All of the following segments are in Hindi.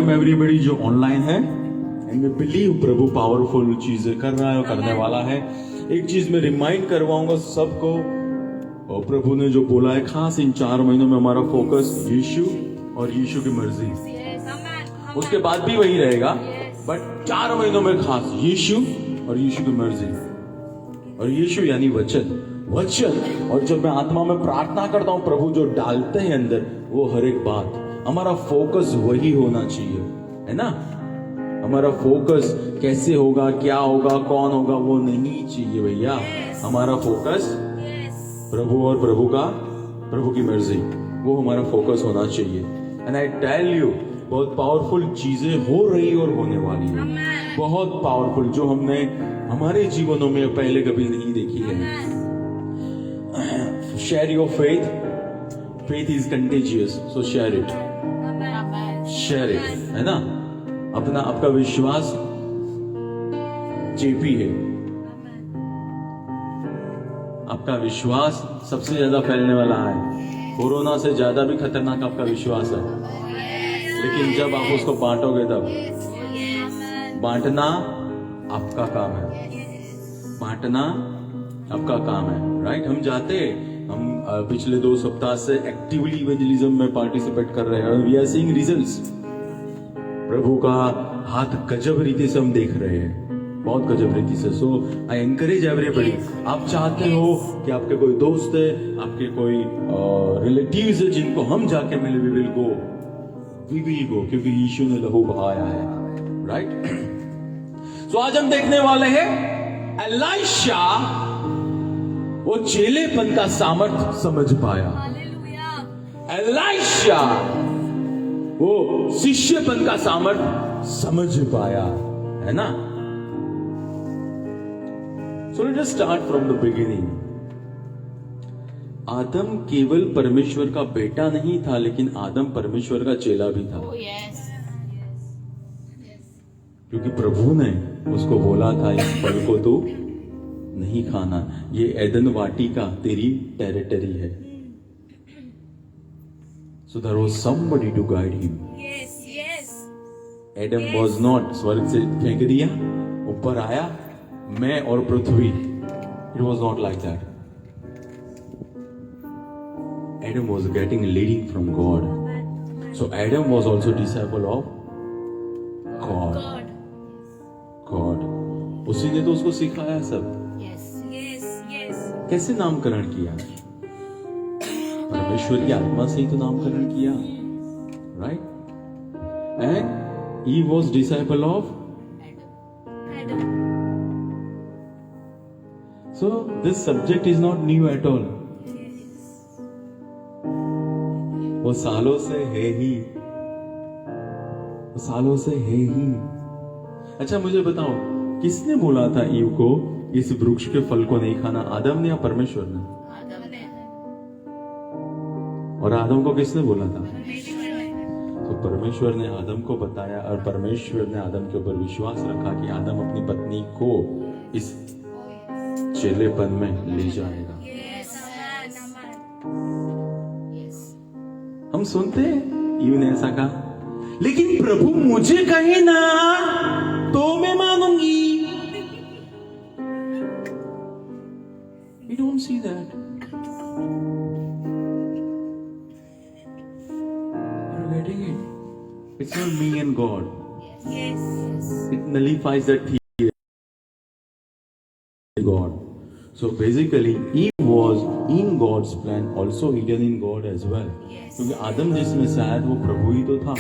वेलकम एवरीबडी जो ऑनलाइन है एंड वी बिलीव प्रभु पावरफुल चीजें कर रहा है और करने वाला है। एक चीज मैं रिमाइंड करवाऊंगा सबको, और प्रभु ने जो बोला है खास इन 4 महीनों में हमारा फोकस यीशु और यीशु की मर्जी, उसके बाद भी वही रहेगा, बट 4 महीनों में खास यीशु और यीशु की मर्जी। और यीशु यानी वचन। और जब मैं आत्मा में प्रार्थना करता हूं, प्रभु जो डालते हैं अंदर वो हर एक बात, हमारा फोकस वही होना चाहिए, है ना। हमारा फोकस कैसे होगा, क्या होगा, कौन होगा, वो नहीं चाहिए भैया। हमारा फोकस प्रभु और प्रभु की मर्जी, वो हमारा फोकस होना चाहिए। एंड आई टेल यू, बहुत पावरफुल चीजें हो रही और होने वाली है, बहुत पावरफुल, जो हमने हमारे जीवनों में पहले कभी नहीं देखी है। Share your faith is contagious, so share it, है ना। आपका विश्वास चेपी है, आपका विश्वास सबसे ज्यादा फैलने वाला है। कोरोना से ज्यादा भी खतरनाक आपका विश्वास है, लेकिन जब आप उसको बांटोगे तब, बांटना आपका काम है, बांटना आपका काम है, राइट। हम पिछले 2 सप्ताह से एक्टिवली इवेंजलिज्म में पार्टिसिपेट कर रहे हैं और वी आर सीइंग रिजल्ट्स। प्रभु का हाथ गजब रीति से हम देख रहे हैं, बहुत गजब रीति से। सो आई एनकरेज एवरीबॉडी, आप चाहते हो कि आपके कोई दोस्त है, आपके कोई रिलेटिव्स है जिनको हम जाके मिले, वी विल गो, क्योंकि यीशु ने लहू बहाया है, राइट। सो आज हम देखने वाले हैं एलाइशा वो चेलेपन का सामर्थ समझ पाया, एलाइशा वो शिष्यपन का सामर्थ समझ पाया, है ना। So let us start from the beginning. आदम केवल परमेश्वर का बेटा नहीं था, लेकिन आदम परमेश्वर का चेला भी था, क्योंकि प्रभु ने उसको बोला था इस फल को तो नहीं खाना, ये एदन वाटिका तेरी टेरिटरी है। So there was somebody to guide him. Yes. Adam was not स्वर्ग से फेंक दिया, ऊपर आया मैं और पृथ्वी। It was not like that. Adam was getting leading from God. So Adam was also disciple of God. उसी ने तो उसको सिखाया सब। कैसे नामकरण किया? परमेश्वर की आत्मा से ही तो नामकरण किया, right. And he was disciple of Adam. So this subject is not new at all, वो सालों से है ही, अच्छा मुझे बताओ, किसने बोला था ईव को इस वृक्ष के फल को नहीं खाना, आदम ने या परमेश्वर ने? और आदम को किसने बोला था? तो परमेश्वर ने आदम को बताया, और परमेश्वर ने आदम के ऊपर विश्वास रखा कि आदम अपनी पत्नी को इस चेलेपन में ले जाएगा। हम सुनते हैं ईव ने ऐसा कहा, लेकिन प्रभु मुझे कहे ना तो मैं मानूंगी। We don't see that. You're getting it? It's not me and God. Yes. It nullifies that theory. God. So basically, Eve was in God's plan, also hidden in God as well. क्योंकि आदम जिसमें शायद वो प्रभु ही तो था,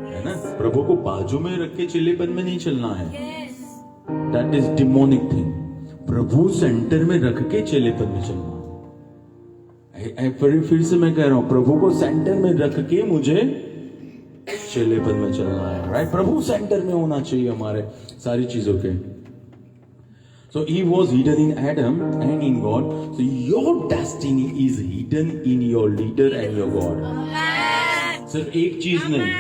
है ना। प्रभु को बाजू में रख के चिल्लेपन में नहीं चलना है, that is demonic thing. Prabhu centre में रख के चेलेपन में चलना। फिर से मैं कह रहा हूं, प्रभु को सेंटर में रख के मुझे चेलेपन में चलना है, राइट। प्रभु सेंटर में होना चाहिए हमारे सारी चीजों के। So he was hidden in Adam and in God. So your destiny is hidden in your leader and your God. सिर्फ एक चीज नहीं,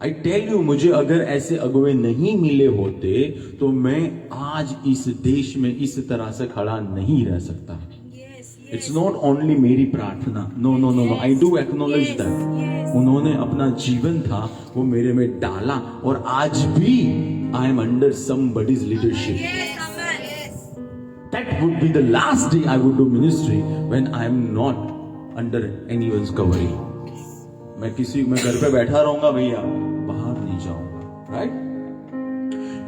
I tell you, मुझे अगर ऐसे अगुवे नहीं मिले होते तो मैं आज इस देश में इस तरह से खड़ा नहीं रह सकता। It's not only मेरी प्रार्थना, no, I do acknowledge that. उन्होंने अपना जीवन था वो मेरे में डाला, और आज भी I am under somebody's leadership. That would be the last day I would do ministry when I am not under anyone's covering. मैं घर पे बैठा रहूंगा भैया, बाहर नहीं जाऊंगा. Right?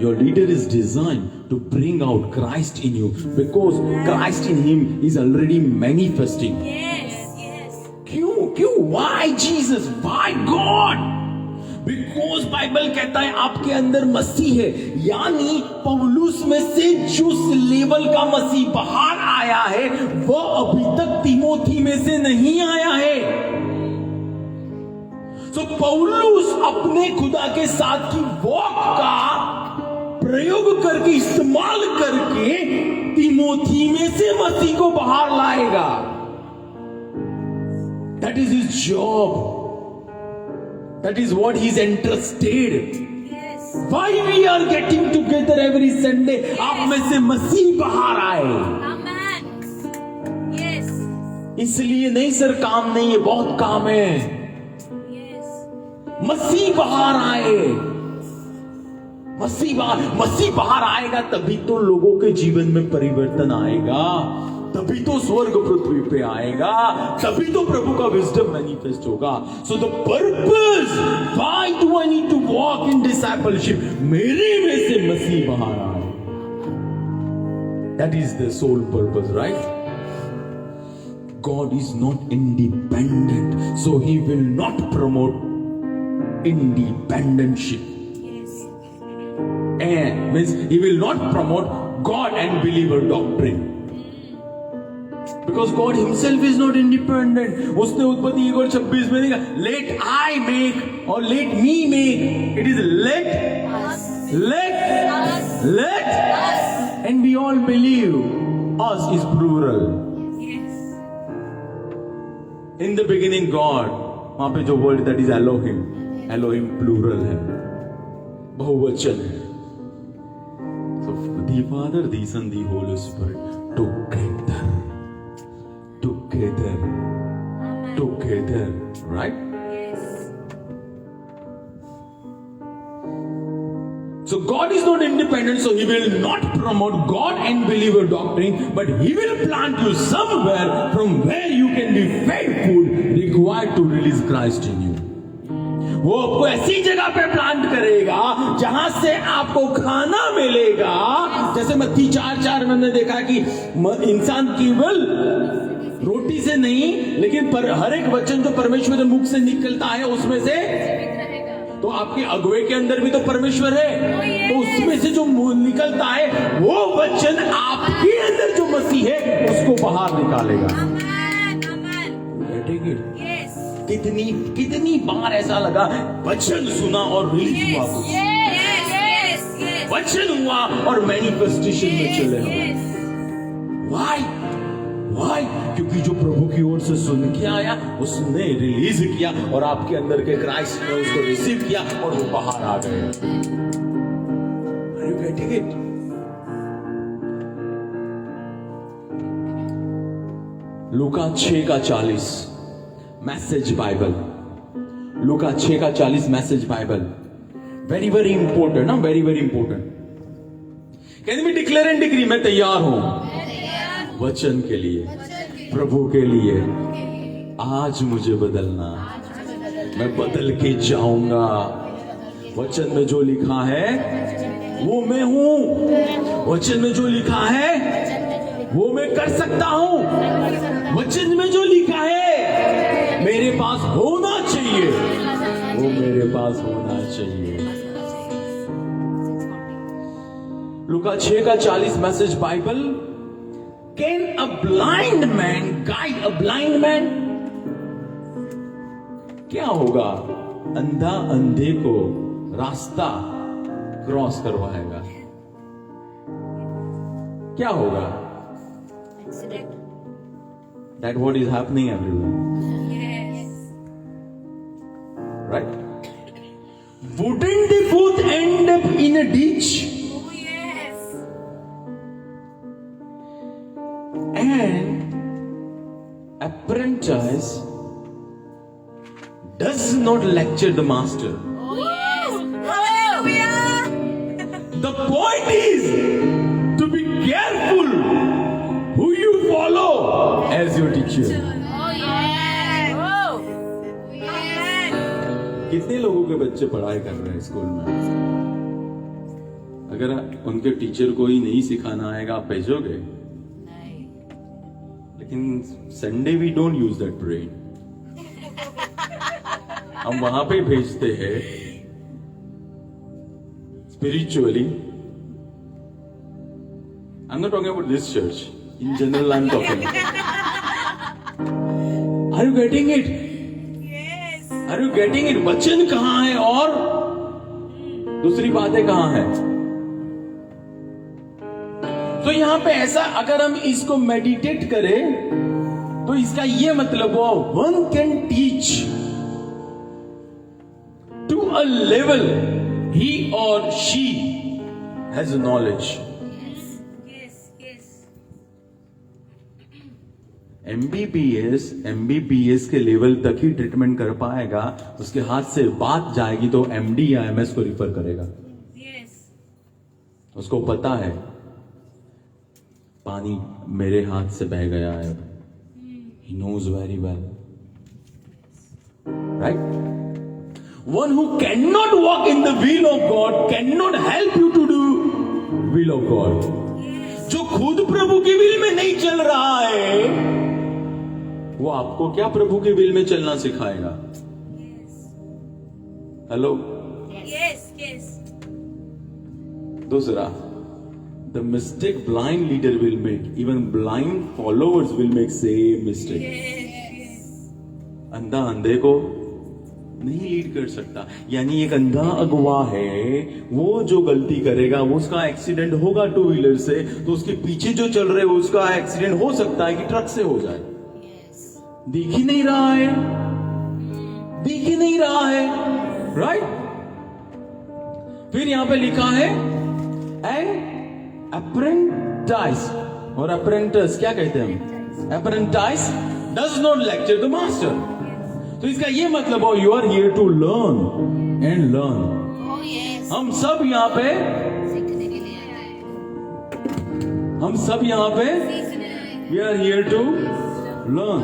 Your leader is designed to bring out Christ in you because Christ in him is already manifesting. Yes. क्यों? Why Jesus? Why God? Because Bible कहता है आपके अंदर मसीह है, यानी पौलुस में से जिस लेवल का मसीह बाहर आया है वह अभी तक तिमोथी में से नहीं आया है. तो पौलुस अपने खुदा के साथ की वॉक का प्रयोग करके, इस्तेमाल करके तिमोथी में से मसीह को बाहर लाएगा. That is his job. That is what he's interested. Yes. Why we are getting together every Sunday? Yes. आप में से मसीह बाहर आए. Amen. Yes. इसलिए नहीं सर, काम नहीं है, बहुत काम है. Yes. मसीह बाहर आए. मसीह बाहर आएगा तभी तो लोगों के जीवन में परिवर्तन आएगा, तभी तो स्वर्ग पृथ्वी पे आएगा, तभी तो प्रभु का विजडम मैनिफेस्ट होगा. So the purpose, why do I need to walk in discipleship? मेरे में से मसीह बाहर आए. That is the sole purpose, right? God is not independent, so he will not promote independentship. And means he will not promote God and believer doctrine. Because God himself is not independent. उसने उत्पत्ति 1:26 में लिखा, let I make or let me make. It is let us. And we all believe. Us is plural. Yes. In the beginning God, वहां पे जो word that is Elohim plural है, बहुवचन है. So the Father, the Son, the Holy Spirit together, right? Yes. So God is not independent, so he will not promote God and believer doctrine, but he will plant you somewhere from where you can be fed food required to release Christ in you. वो आपको ऐसी जगह पे प्लांट करेगा जहां से आपको खाना मिलेगा. जैसे मत्ती 4:4 में हमने देखा कि इंसान केवल रोटी से नहीं, लेकिन हर एक वचन जो परमेश्वर के मुख से निकलता है उसमें से. तो आपके अगुवे के अंदर भी तो परमेश्वर है, तो उसमें से जो निकलता है वो वचन आपके अंदर जो मसीह है उसको बाहर निकालेगा. कितनी बार ऐसा लगा वचन सुना और रिलीज हुआ, वचन हुआ और मैनिफेस्टेशन में चले हम. Why? क्योंकि जो प्रभु की ओर से सुन के आया उसने रिलीज किया और आपके अंदर के क्राइस्ट ने उसको रिसीव किया और वो बाहर आ गए. Are you getting it? Luka 6:40 message Bible. लूका 6:40 मैसेज बाइबल. वेरी इंपॉर्टेंट ना, very important. Can we declare and decree? मैं तैयार हूं वचन के लिए, प्रभु के लिए. आज मुझे बदलना, मैं बदल के जाऊंगा. वचन में जो लिखा है वो मैं हूं. वचन में जो लिखा है वो मैं कर सकता हूं. वचन में जो लिखा है मेरे पास होना चाहिए, वो मेरे पास होना चाहिए. लूका 6:40 message Bible. Can a blind man guide a blind man? क्या होगा? अंधा अंधे को रास्ता क्रॉस करवाएगा. क्या होगा? Accident. That what is happening everywhere. Yes. Right? Wouldn't they both end up in a ditch? And apprentice does not lecture the master. Oh yes. Hallelujah. The point is to be careful who you follow as your teacher. Oh yes. Oh. Amen. कितने लोगों के बच्चे पढ़ाई कर रहे हैं स्कूल में? अगर उनके टीचर को ही नहीं सिखाना आएगा, आप भेजोगे? नहीं. लेकिन Sunday we don't use that brain. हम वहां पे भेजते हैं spiritually. I'm not talking about this church. In general, I'm talking. Are you getting it? Yes. Are you getting it? वचन कहाँ है और दूसरी बातें कहाँ है? तो यहां पे ऐसा, अगर हम इसको मेडिटेट करें तो इसका ये मतलब हुआ, one can teach to a level he or she has knowledge. Yes. MBBS के लेवल तक ही ट्रीटमेंट कर पाएगा. उसके हाथ से बात जाएगी तो MD या MS को रिफर करेगा. Yes. उसको पता है पानी मेरे हाथ से बह गया है. He knows very well. Right? One who cannot walk in the will of God cannot help you to do will of God. जो खुद प्रभु के विल में नहीं चल रहा है, वो आपको क्या प्रभु के विल में चलना सिखाएगा? हेलो. Yes. दूसरा, the mistake blind leader will make, even blind followers will make same mistake. Yes. अंधा अंधे को नहीं लीड कर सकता. यानी एक अंधा अगुवा है, वो जो गलती करेगा, वो उसका एक्सीडेंट होगा टू व्हीलर से, तो उसके पीछे जो चल रहे हैं उसका एक्सीडेंट हो सकता है कि ट्रक से हो जाए. दिख ही नहीं रहा है. राइट. फिर यहां पे लिखा है एंड अप्रेंटाइज और अप्रेंटिस क्या कहते हैं हम? Apprentice does not lecture the master. तो इसका ये मतलब हो, you are here to learn and learn. Oh yes. हम सब यहाँ पे we are here to learn.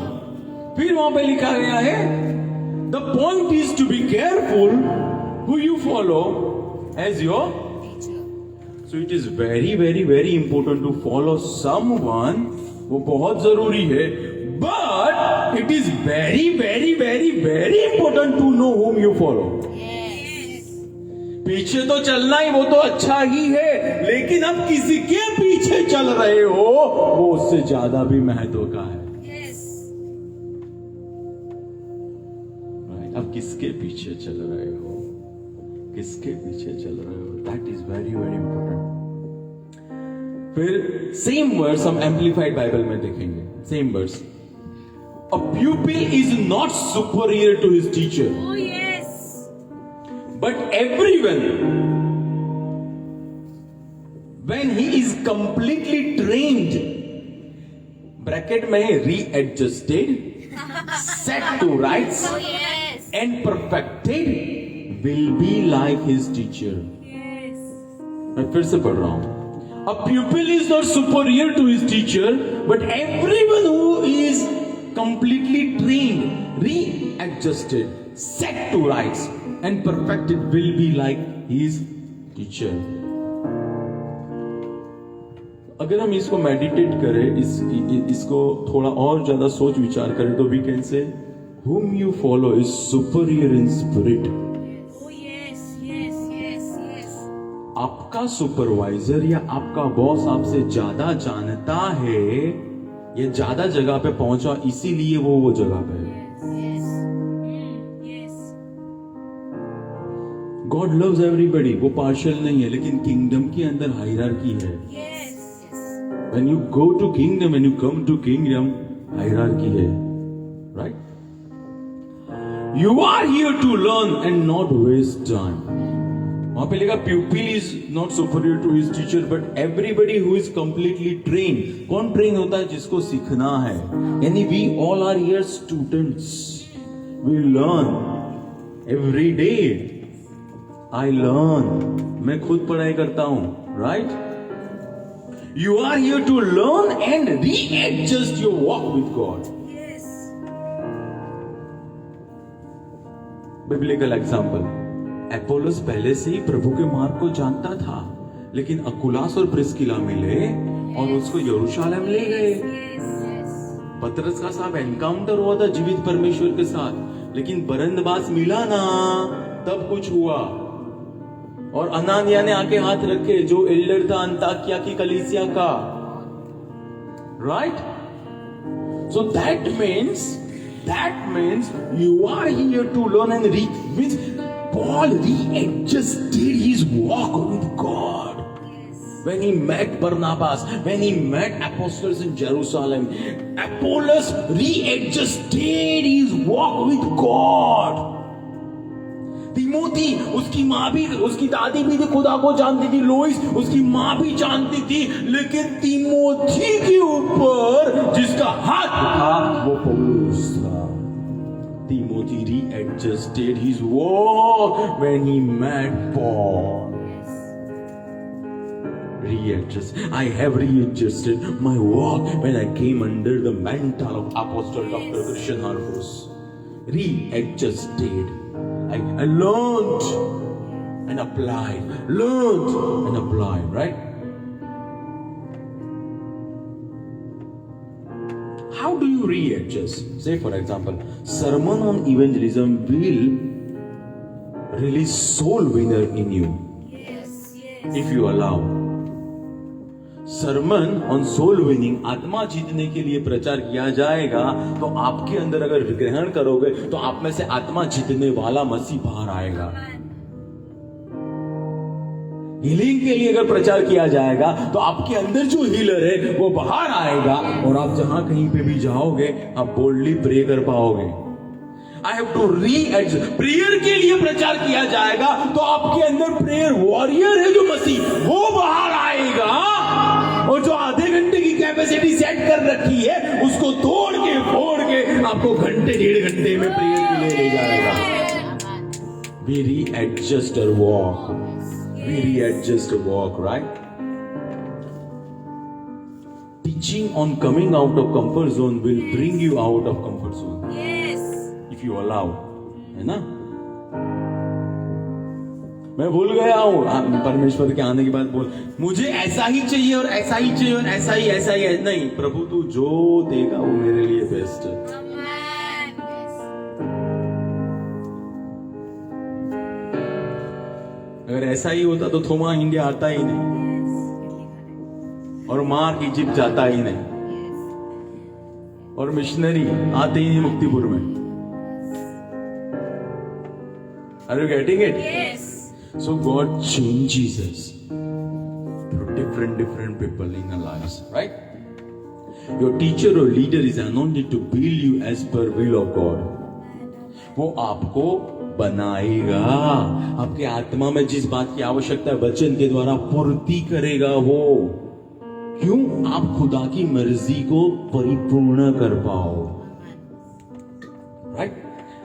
फिर वहां पे लिखा गया है the point is to be careful who you follow as your. So it is very very very important to follow someone. वो बहुत जरूरी है. But it is very, very, very, very important to know whom you follow. Yes. पीछे तो चलना ही, वो तो अच्छा ही है, लेकिन अब किसी के पीछे चल रहे हो, वो उससे ज्यादा भी महत्व का है. Yes. Right. अब किसके पीछे चल रहे हो, that is very, very important. फिर सेम वर्स हम एम्पलीफाइड बाइबल में देखेंगे. Same verse. A pupil is not superior to his teacher. Oh yes. But everyone, when he is completely trained, bracket में readjusted, set to rights, Oh yes. and perfected, will be like his teacher. Yes. मैं फिर से पढ़ रहा हूं. A pupil is not superior to his teacher, but everyone who is completely trained, readjusted, set to rights, and perfected will be like his teacher. अगर हम इसको मेडिटेट करें, इसको थोड़ा और ज्यादा सोच विचार करें, तो we can say, whom you follow is superior in spirit. Oh yes. आपका सुपरवाइजर या आपका बॉस आपसे ज्यादा जानता है, ये ज्यादा जगह पे पहुंचा, इसीलिए वो जगह पे है. Yes. God loves everybody. वो पार्शियल नहीं है, लेकिन किंगडम के अंदर हायरार्की है. Yes. When you go to kingdom, when you come to kingdom, hierarchy है. Right. You are here to learn and not waste time. वहां पे लिखा pupil is not superior to his teacher, but everybody who is completely trained. कौन ट्रेन होता है? जिसको सीखना है. यानी we all are here students. We learn every day I learn, मैं खुद पढ़ाई करता हूं, right? You are here to learn and readjust your walk with God. Yes. Biblical example, Apollos पहले से ही प्रभु के मार्ग को जानता था, लेकिन अकुलास और प्रिस्किला मिले और उसको यरूशलेम ले गए. Yes. पतरस का साहब एनकाउंटर हुआ था जीवित परमेश्वर के साथ, लेकिन बरनबास मिला ना, तब कुछ हुआ. और अनानिया ने आके हाथ रखे, जो एल्डर था अंताकिया की कलीसिया का, right? So that means you are here to learn and read. Means Paul readjusted his walk with God. When he met Barnabas, when he met apostles in Jerusalem, Apollos readjusted his walk with God. Timothy, उसकी माँ भी, उसकी दादी भी खुदा को जानती थी, लोइस उसकी माँ भी जानती थी, लेकिन तिमोथी के ऊपर जिसका हाथ था वो पौलुस था. Timothy readjusted his walk when he met Paul. I have readjusted my walk when I came under the mantle of Apostle Dr. Christian Harfus. Readjusted. I learned and applied. Right? How do you readjust? Say for example, sermon on evangelism will release soul winner in you. Yes. If you allow. Sermon on soul winning, आत्मा जीतने के लिए प्रचार किया जाएगा, तो आपके अंदर अगर ग्रहण करोगे तो आप में से आत्मा जीतने वाला मसीह बाहर आएगा. हीलिंग के लिए अगर प्रचार किया जाएगा तो आपके अंदर जो हीलर है वो बाहर आएगा, और आप जहां कहीं पे भी जाओगे आप बोल्डली प्रे कर पाओगे. I have to readjust. Prayer के लिए प्रचार किया जाएगा तो आपके अंदर प्रेयर वॉरियर है जो मसीह, वो बाहर आएगा, और जो आधे घंटे की कैपेसिटी सेट कर रखी है उसको तोड़ के फोड़ के आपको घंटे डेढ़ घंटे में प्रेयर के लिए ले जाएगा. We readjust our walk. We readjust our walk, right? Teaching on coming out of comfort zone will bring you out of comfort zone. Yes. If you allow, है ना? मैं भूल गया हूं परमेश्वर के आने के बाद बोल, मुझे ऐसा ही चाहिए और ऐसा ही चाहिए और ऐसा ही है. नहीं, प्रभु तू जो देगा वो मेरे लिए बेस्ट है. Amen. अगर ऐसा ही होता तो थोमा इंडिया आता ही नहीं, और मार्क इजिप्ट जाता ही नहीं, और मिशनरी आते ही नहीं मुक्तिपुर में. Are you getting it? Yes. So God changes us through different people in our lives, right? Your teacher or leader is anointed to build you as per will of God. वो आपको बनाएगा, आपके आत्मा में जिस बात की आवश्यकता है वचन के द्वारा पूर्ति करेगा. वो क्यों? आप खुदा की मर्जी को परिपूर्ण कर पाओ. Right?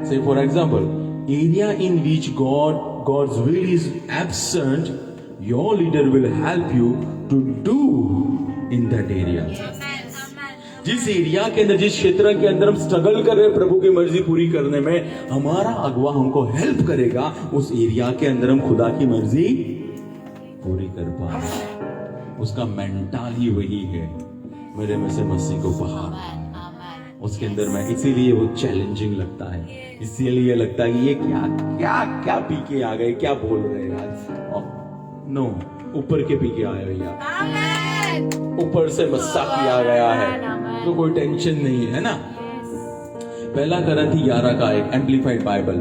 Say for example, area in which God's will is absent, your leader will help you to do in that area. जिस एरिया के अंदर, जिस क्षेत्र के अंदर हम स्ट्रगल कर रहे हैं प्रभु की मर्जी पूरी करने में, हमारा अगुवा हमको हेल्प करेगा उस एरिया के अंदर हम खुदा की मर्जी पूरी कर पाए. उसका मेंटल ही वही है, मेरे में से मसीह को बाहर. उसके अंदर में, इसीलिए वो चैलेंजिंग लगता है, इसीलिए लगता है कि ये क्या क्या क्या पी के आ गए, क्या बोल रहे हैं आज. नो, ऊपर के पी के आए भैया, ऊपर से मस्सा किया गया है तो कोई टेंशन नहीं है ना. पहला करंथी 11 का एक एम्पलीफाइड बाइबल.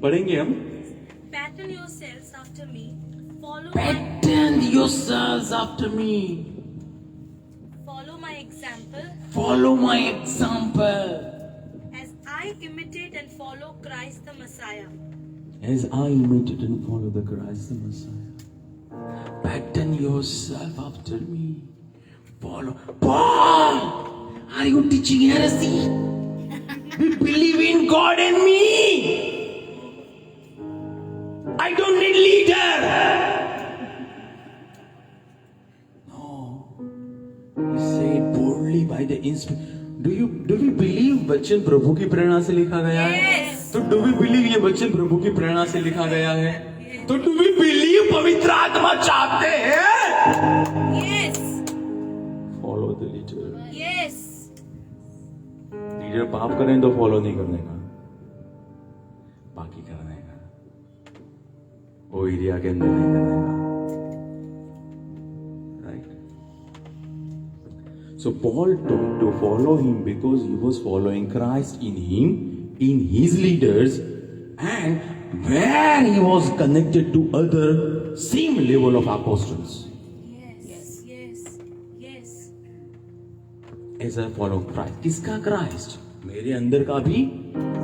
पढ़ेंगे हम. Pattern yourselves after me. Pattern yourselves after me. Follow my example. Follow my example. As I imitate and follow Christ the Messiah. As I imitate and follow the Christ the Messiah. pattern yourself after me. Follow. Paul, are you teaching heresy? We believe in God and me. I don't need leader. No. He said boldly by the inspiration. Do we believe वचन प्रभु की प्रेरणा से लिखा गया है? Yes. तो do we believe ये वचन प्रभु की प्रेरणा से लिखा गया है? तो do we believe पवित्र आत्मा चाहते हैं? Yes. Follow the leader. Yes. Leader पाप करें तो फॉलो नहीं करने का, बाकी करने का, वो एरिया के अंदर नहीं करने का, right? So Paul told to follow him because he was following Christ in him, in his leaders, and where he was connected to other same level of apostles. Yes. Yes. Yes. As I follow Christ. किसका Christ? मेरे अंदर का भी,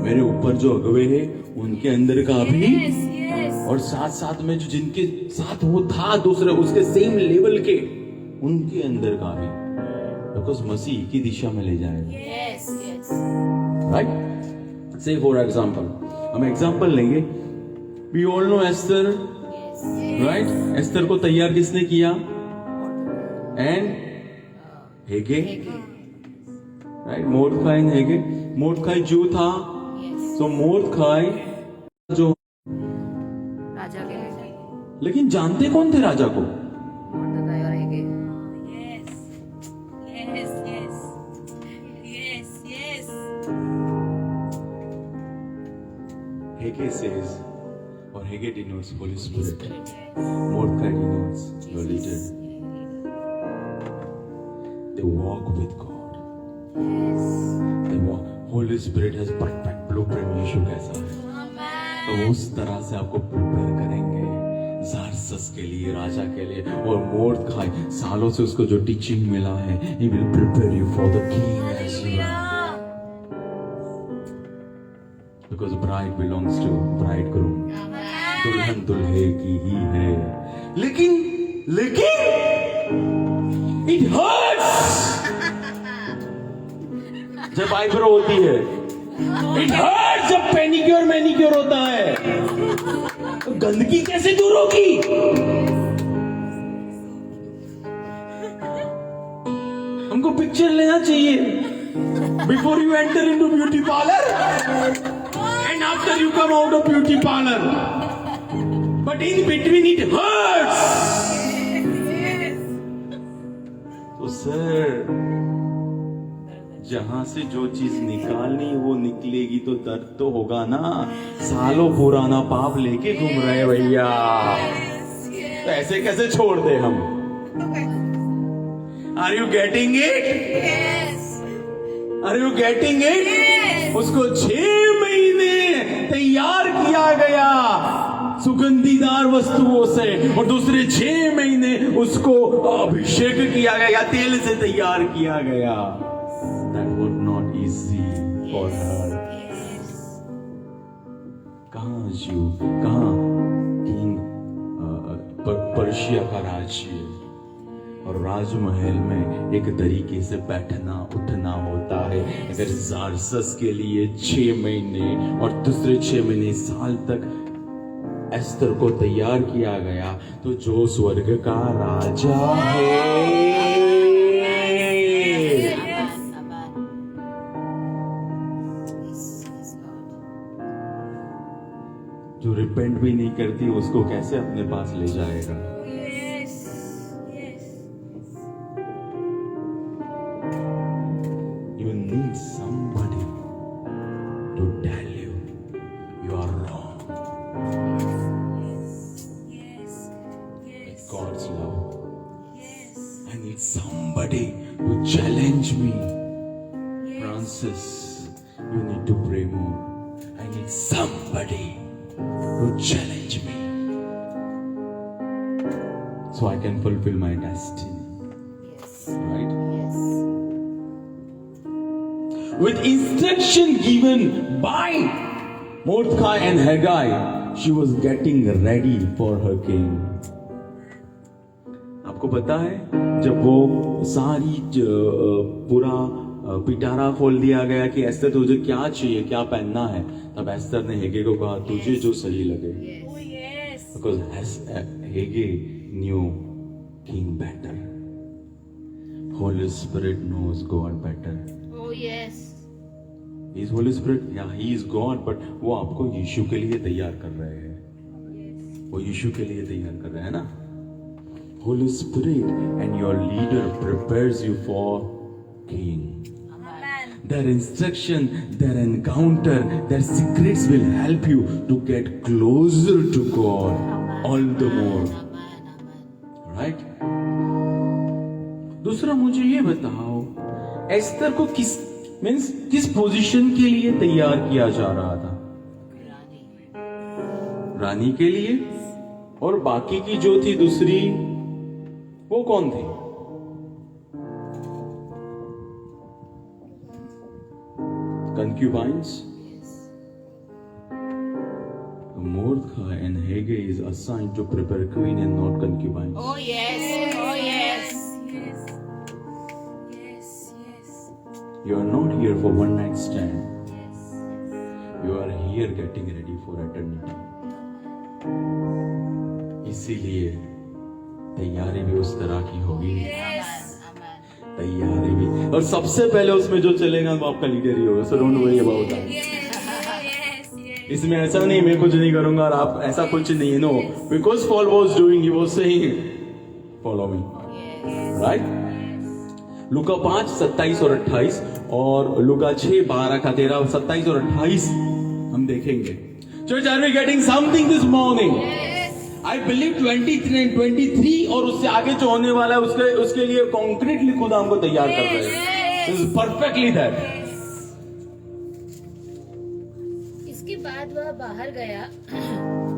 मेरे ऊपर जो अगुवे हैं उनके अंदर का भी, Yes. Yes. और साथ साथ में जो जिनके साथ वो था दूसरे उसके सेम लेवल के उनके अंदर का भी, बिकॉज मसीह की दिशा में ले जाएगा, Yes. Yes. Right? Say for example हम एग्जाम्पल लेंगे. We all know Esther, right? Esther को तैयार किसने किया? And Hegai, right? Mordecai and Hegai. Mordecai Jew था, तो मोर्दखाई जो, राजा के लेकिन जानते कौन थे राजा को? मोर्दखाई और हेगे. Yes. Yes. Yes. Yes. Yes. Hege says, or Hege denotes Holy Spirit. Mordecai denotes your leader. They walk with God. They walk. Holy Spirit has perfect blueprint. यीशु कैसा है? तो उस तरह से आपको प्रिपेयर करेंगे ज़ारसस के लिए, राजा के लिए. और मोर्दखाई सालों से उसको जो टीचिंग मिला है, he will prepare you for the king as well. Because bride belongs to bridegroom. दुल्हन दुल्हे की ही है. लेकिन it hurts जब आईब्रो होती है. It hurts जब पेनिक्योर मैनिक्योर होता है. तो गंदगी कैसे दूर होगी? हमको पिक्चर लेना चाहिए before you enter into beauty parlor and after you come out of beauty parlor. But in between it hurts. तो सर, जहां से जो चीज निकालनी वो निकलेगी तो दर्द तो होगा ना. सालों पुराना पाप लेके घूम रहे भैया, तो ऐसे कैसे छोड़ दे हम? Are you getting it? Yes. Are you getting it? Yes. उसको 6 महीने तैयार किया गया सुगंधीदार वस्तुओं से, और दूसरे 6 महीने उसको अभिषेक किया गया, तेल से तैयार किया गया. That was not easy for her. कहाँ किंग पर्शिया का राज्य, और राजमहल में एक तरीके से बैठना उठना होता है. अगर ज़ारसस के लिए 6 महीने और दूसरे 6 महीने साल तक एस्तर को तैयार किया गया, तो जो स्वर्ग का राजा है, जो रिपेंट भी नहीं करती उसको कैसे अपने पास ले जाएगा? Yes. Yes. You need somebody to tell you you are wrong. Yes. Yes. With God's love. Yes. I need somebody to challenge me. Yes. Francis, you need to pray more. I need somebody to challenge me so I can fulfill my destiny. Yes. Right? Yes. With instruction given by Mordecai and Haggai, she was getting ready for her king. आपको पता है जब वो सारी पूरा पिटारा खोल दिया गया कि एस्तर तुझे क्या चाहिए, क्या पहनना है, तब एस्तर ने हेगे को कहा तुझे जो सही लगे, Oh yes. because हेगे knew king better. Holy Spirit knows God better. Oh yes. He is Holy Spirit, yeah, he is God, but वो आपको यीशु के लिए तैयार कर रहे हैं, वो यीशु के लिए तैयार कर रहे हैं ना. Holy Spirit and your leader prepares you for King. Amen. Their instruction, their encounter, their secrets will help you to get closer to God all the more. Amen. Amen. Right? दूसरा मुझे ये बताओ, एस्तर को किस पोजीशन के लिए तैयार किया जा रहा था? रानी के लिए, और बाकी की जो थी दूसरी वो कौन थी? Concubines. Mordecai and Haggai is assigned to prepare queen and not concubines. Oh yes. Oh yes. Yes. Yes. Yes. You are not here for one night stand. Yes. You are here getting ready for eternity. इसीलिए तैयारी भी उस तरह की होगी, Yes. Amen. तैयारी भी, और सबसे पहले उसमें जो चलेगा वो आपका लीडर ही होगा. So don't worry about that. Yes. Yes. Yes. इसमें ऐसा नहीं मैं कुछ नहीं करूंगा और आप ऐसा कुछ नहीं है. No, because Paul was doing, he was saying, follow me. Yes. Right? लूका 5, 27 और 28 और लूका 6, 12 का 13, 27 और 28 हम देखेंगे. Church, are we getting something this morning? I believe 23 और उससे आगे जो होने वाला है उसके लिए कॉन्क्रीटली खुद हमको तैयार कर रहे हैं. This is perfectly that. इसके बाद वह बाहर गया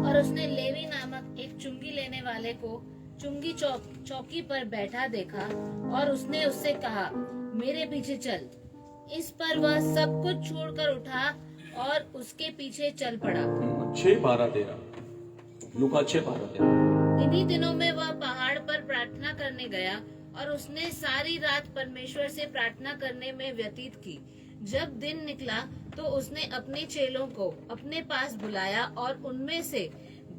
और उसने लेवी नामक एक चुंगी लेने वाले को चुंगी चौकी पर बैठा देखा और उसने उससे कहा मेरे पीछे चल. इस पर वह सब कुछ छोड़कर उठा और उसके पीछे चल पड़ा. 6, 12, 13 लूका 6, 12, 13. इन्हीं दिनों में वह पहाड़ पर प्रार्थना करने गया और उसने सारी रात परमेश्वर से प्रार्थना करने में व्यतीत की. जब दिन निकला तो उसने अपने चेलों को अपने पास बुलाया और उनमें से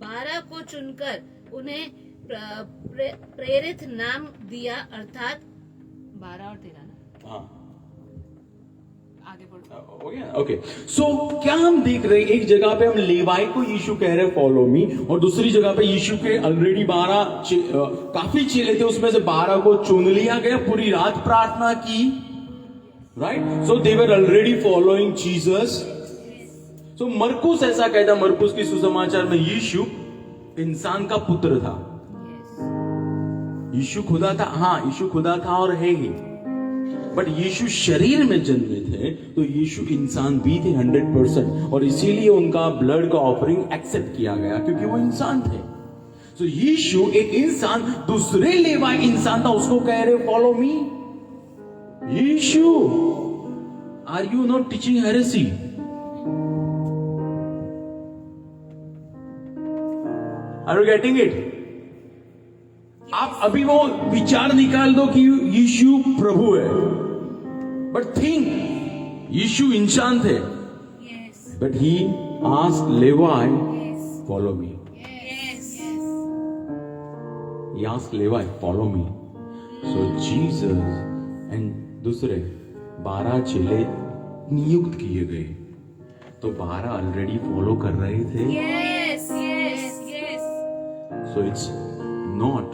12 को चुनकर उन्हें प्रेरित नाम दिया, अर्थात 12 और 13 ना. हाँ, आगे बढ़ो. हो गया. ओके, सो क्या हम देख रहे हैं? एक जगह पे हम लेवाई को यीशु कह रहे फॉलो मी, और दूसरी जगह पे यीशु के ऑलरेडी 12 काफी चेले थे, उसमें से 12 को चुन लिया गया, पूरी रात प्रार्थना की. Right? So they were already following Jesus. So मरकुस ऐसा कहता, मरकुस की सुसमाचार में यीशु इंसान का पुत्र था. यीशु खुदा था. हाँ, यीशु खुदा था और है ही, बट यीशु शरीर में जन्मे थे तो यीशु इंसान भी थे 100%, और इसीलिए उनका ब्लड का ऑफरिंग एक्सेप्ट किया गया क्योंकि वो इंसान थे. तो यीशु एक इंसान, दूसरे लेवाई इंसान था, उसको कह रहे फॉलो मी. यीशु, are you not teaching heresy? Are you getting it? आप अभी वो विचार निकाल दो कि यीशु प्रभु है, बट थिंक यीशु इंसान थे. Yes. But he asked लेवाई follow me. Yes. He asked Levi, follow me. So Jesus and दूसरे 12 चेले नियुक्त किए गए. तो 12 ऑलरेडी फॉलो कर रहे थे. Yes. Yes. Yes. So it's not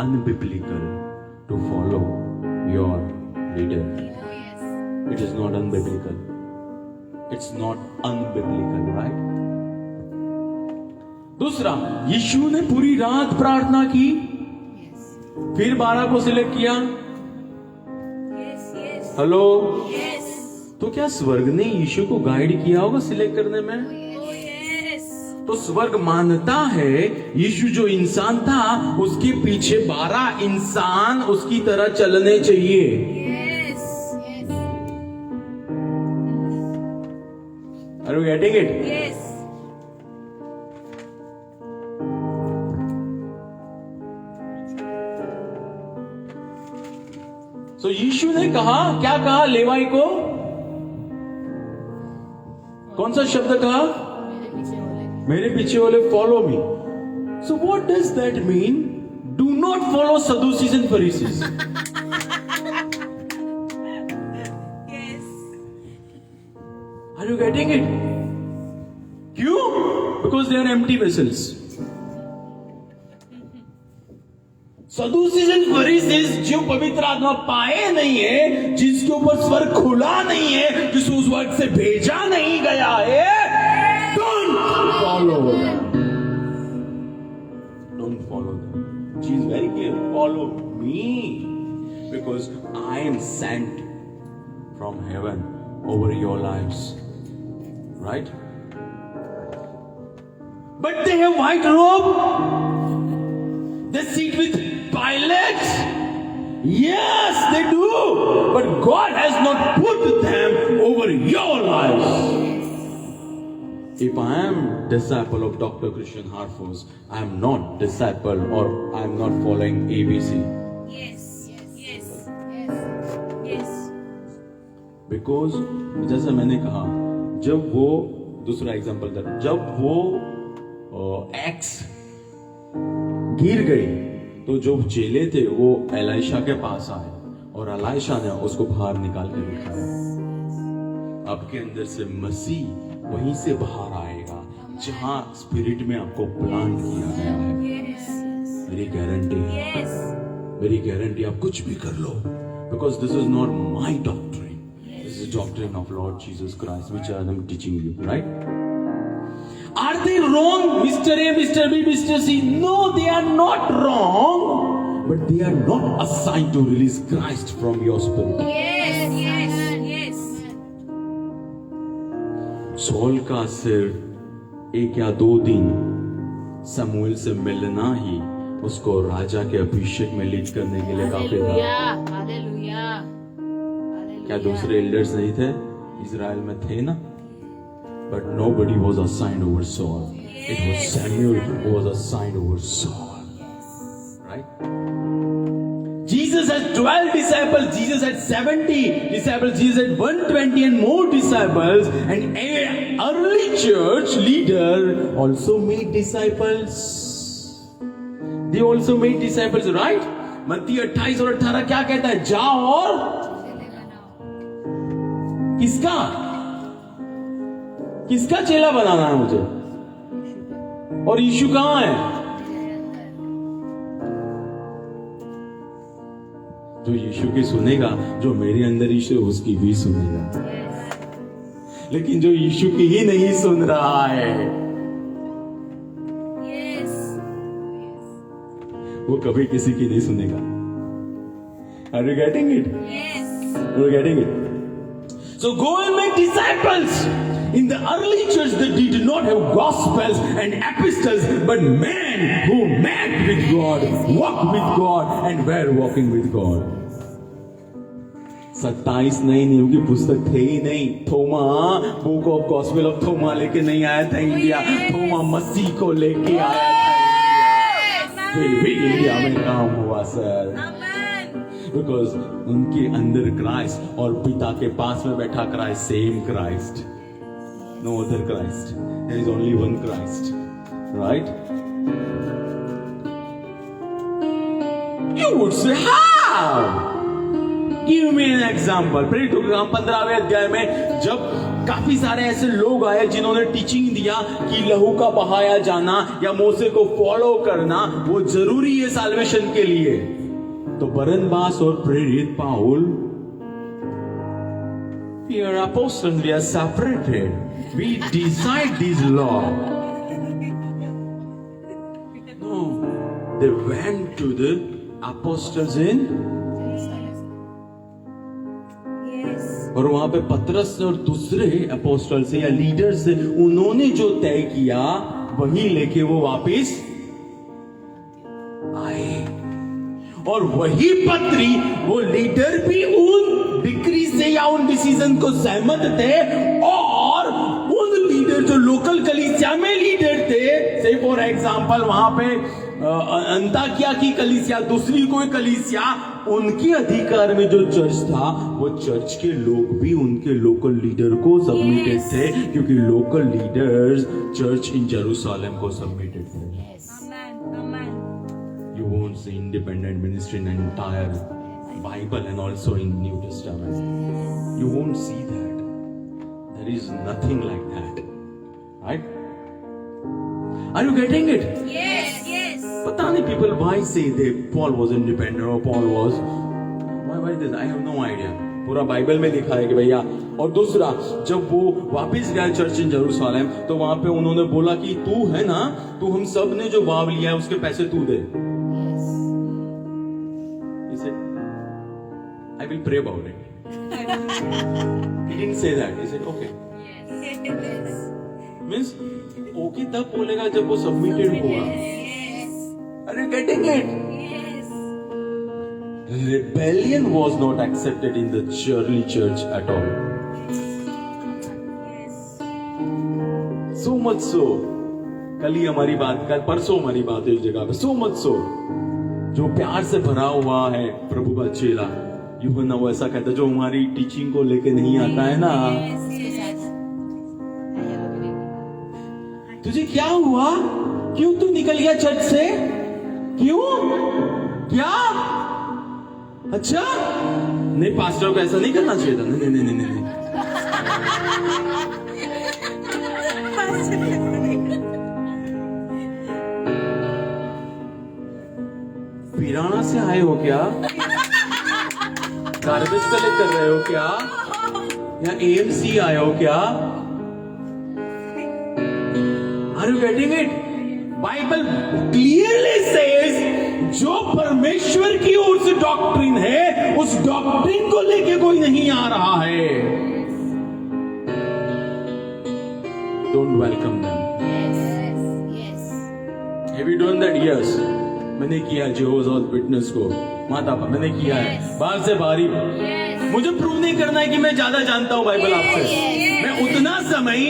unbiblical to follow your leader. Oh yes. It is not unbiblical. It's not unbiblical, right? दूसरा, यीशु ने पूरी रात प्रार्थना की, फिर 12 को सिलेक्ट किया. Yes. Yes. Hello, Yes. तो क्या स्वर्ग ने यीशु को गाइड किया होगा सिलेक्ट करने में? Oh yes. तो स्वर्ग मानता है यीशु जो इंसान था उसके पीछे 12 इंसान उसकी तरह चलने चाहिए. Yes. Yes. Are you getting it? Yes. यीशु ने कहा, क्या कहा लेवाई को? कौन सा शब्द कहा? मेरे पीछे बोले follow me. So what does that mean? Do not follow Sadducees and Pharisees. Yes. Are you getting it? क्यों? Because they are empty vessels. Sadducees and Pharisees जो पवित्र आत्मा पाए नहीं है, जिसके ऊपर स्वर्ग खुला नहीं है, जिसको उस वर्ग से भेजा नहीं गया है, don't follow them. Don't follow them. She is very clear. Follow me, because I am sent from heaven over your lives. Right? But they have white robe. They sit with Pilate. Yes, they do. But God has not put them over your lives. If I am disciple of Dr. Christian Harfus, I am not disciple or I am not following ABC. Yes. Yes. Yes. Yes. Because जैसा मैंने कहा, जब वो दूसरा एग्जांपल था, जब वो एक्स गिर गई तो जो चेले थे वो एलाइशा के पास आए और एलाइशा ने उसको बाहर निकाल के दिखाया. आपके अंदर से मसीह वहीं से बाहर आएगा जहां स्पिरिट में आपको प्लांट किया गया है. Yes. मेरी गारंटी है, Yes. मेरी गारंटी, आप कुछ भी कर लो, because this is not my doctrine, this is doctrine of Lord Jesus Christ which I am teaching you. Right? Are they wrong, Mr. A, Mr. B, Mr. C? No, they are not wrong, but they are not assigned to release Christ from your spirit. Yes. Yes. Yes. Saul का सिर 1 या 2 दिन समूएल से मिलना ही उसको राजा के अभिषेक में लीड करने के लिए काफी था. हालेलुया. क्या दूसरे एल्डर्स नहीं थे? इजराइल में थे ना. But nobody was assigned over Saul. It was Samuel who was assigned over Saul. Right? Jesus had 12 disciples. Jesus had 70 disciples. Jesus had 120 and more disciples. And an early church leader also made disciples. They also made disciples, right? मत्ती 28 और 18 क्या कहता है? जाओ और किसका चेला बनाना है मुझे? और यीशु कहां है? जो यीशु की सुनेगा, जो मेरे अंदर यीशु उसकी भी सुनेगा. लेकिन जो यीशु की ही नहीं सुन रहा है, Yes. वो कभी किसी की नहीं सुनेगा. Are you getting it? Yes. Are you getting it? So go and make disciples. In the early church, they did not have gospels and epistles, but men who met with God, walked with God, and were walking with God. 27 नई नियम की पुस्तक थे ही नहीं. थोमा बुक ऑफ गॉस्पेल ऑफ थोमा लेके नहीं आया था इंडिया. थोमा मसीह को लेके आया था इंडिया. फिर भी इंडिया में काम हुआ सर. Amen. बिकॉज उनके अंदर क्राइस्ट और पिता के पास में बैठा Christ, same Christ. No other Christ. There is only one Christ. Right? You would say, how? Give me an example. प्रेरितों के काम 15वें अध्याय में जब काफी सारे ऐसे लोग आए जिन्होंने टीचिंग दिया कि लहू का बहाया जाना या मूसे को फॉलो करना वो जरूरी है साल्वेशन के लिए, तो बरनबास और प्रेरित पाउल, we are apostles, we are separated. We decide this law. No, they went to the apostles in. Yes. और वहां पे पतरस और दूसरे अपोस्टल से या लीडर से उन्होंने जो तय किया वही लेके वो वापस आए. और वही पत्री वो लीडर भी उन डिक्री से या उन डिसीजन को सहमत थे, और उन लीडर जो लोकल कलीसिया में लीडर थे, से फॉर एग्जांपल वहां पे अंताकिया की कलीसिया, दूसरी कोई कलीसिया, उनके अधिकार में जो चर्च था, वो चर्च के लोग भी उनके लोकल लीडर को सबमिटेड थे, क्योंकि लोकल लीडर्स चर्च इन जेरूशलेम को सबमिटेड थे. Amen. Amen. You won't see independent ministry in entire Bible and also in New Testament. You won't see that. There is nothing like that. Right? Are you getting it? Yes. Yes. पता नहीं people why say that Paul was independent or Paul was why this? I have no idea. पूरा बाइबल में लिखा है कि भैया. और दूसरा, जब वो वापस गया चर्च इन जेरूशलेम, तो वहां पे उन्होंने बोला कि तू है ना, तू हम सब ने जो वाव लिया है उसके पैसे तू दे. He said, I will pray about it. He didn't say that. He said, okay. Yes. Means, okay तब बोलेगा जब वो सबमिटेड होगा. Yes. Are you getting it? Yes. Rebellion was not accepted in the early church at all. Yes. So much so. कल ही हमारी बात, कल परसों हमारी बात है इस जगह पे. So much so. जो प्यार से भरा हुआ है प्रभु का चेला, यूहन्ना वो ऐसा कहता है, जो हमारी टीचिंग को लेके नहीं आता है ना, तुझे क्या हुआ, क्यों तू निकल गया चर्च से, क्यों, क्या, अच्छा नहीं, पास्टर को ऐसा नहीं करना चाहिए था. नहीं नहीं नहीं नहीं, नहीं. पिराना से आए हो क्या, गार्बेज कलेक्ट कर रहे हो क्या, या एएमसी आए हो क्या? Are you getting it? Bible clearly says जो परमेश्वर की ओर से डॉक्ट्रिन है, उस डॉक्ट्रिन को लेके कोई नहीं आ रहा है. Don't welcome them. Yes. Have you done that? Yes. मैंने किया जेहोवा's विटनेस को, माता पर मैंने किया है, बाहर से बाहरी. मुझे प्रूव नहीं करना है कि मैं ज्यादा जानता हूं बाइबल आपसे. मैं उतना समय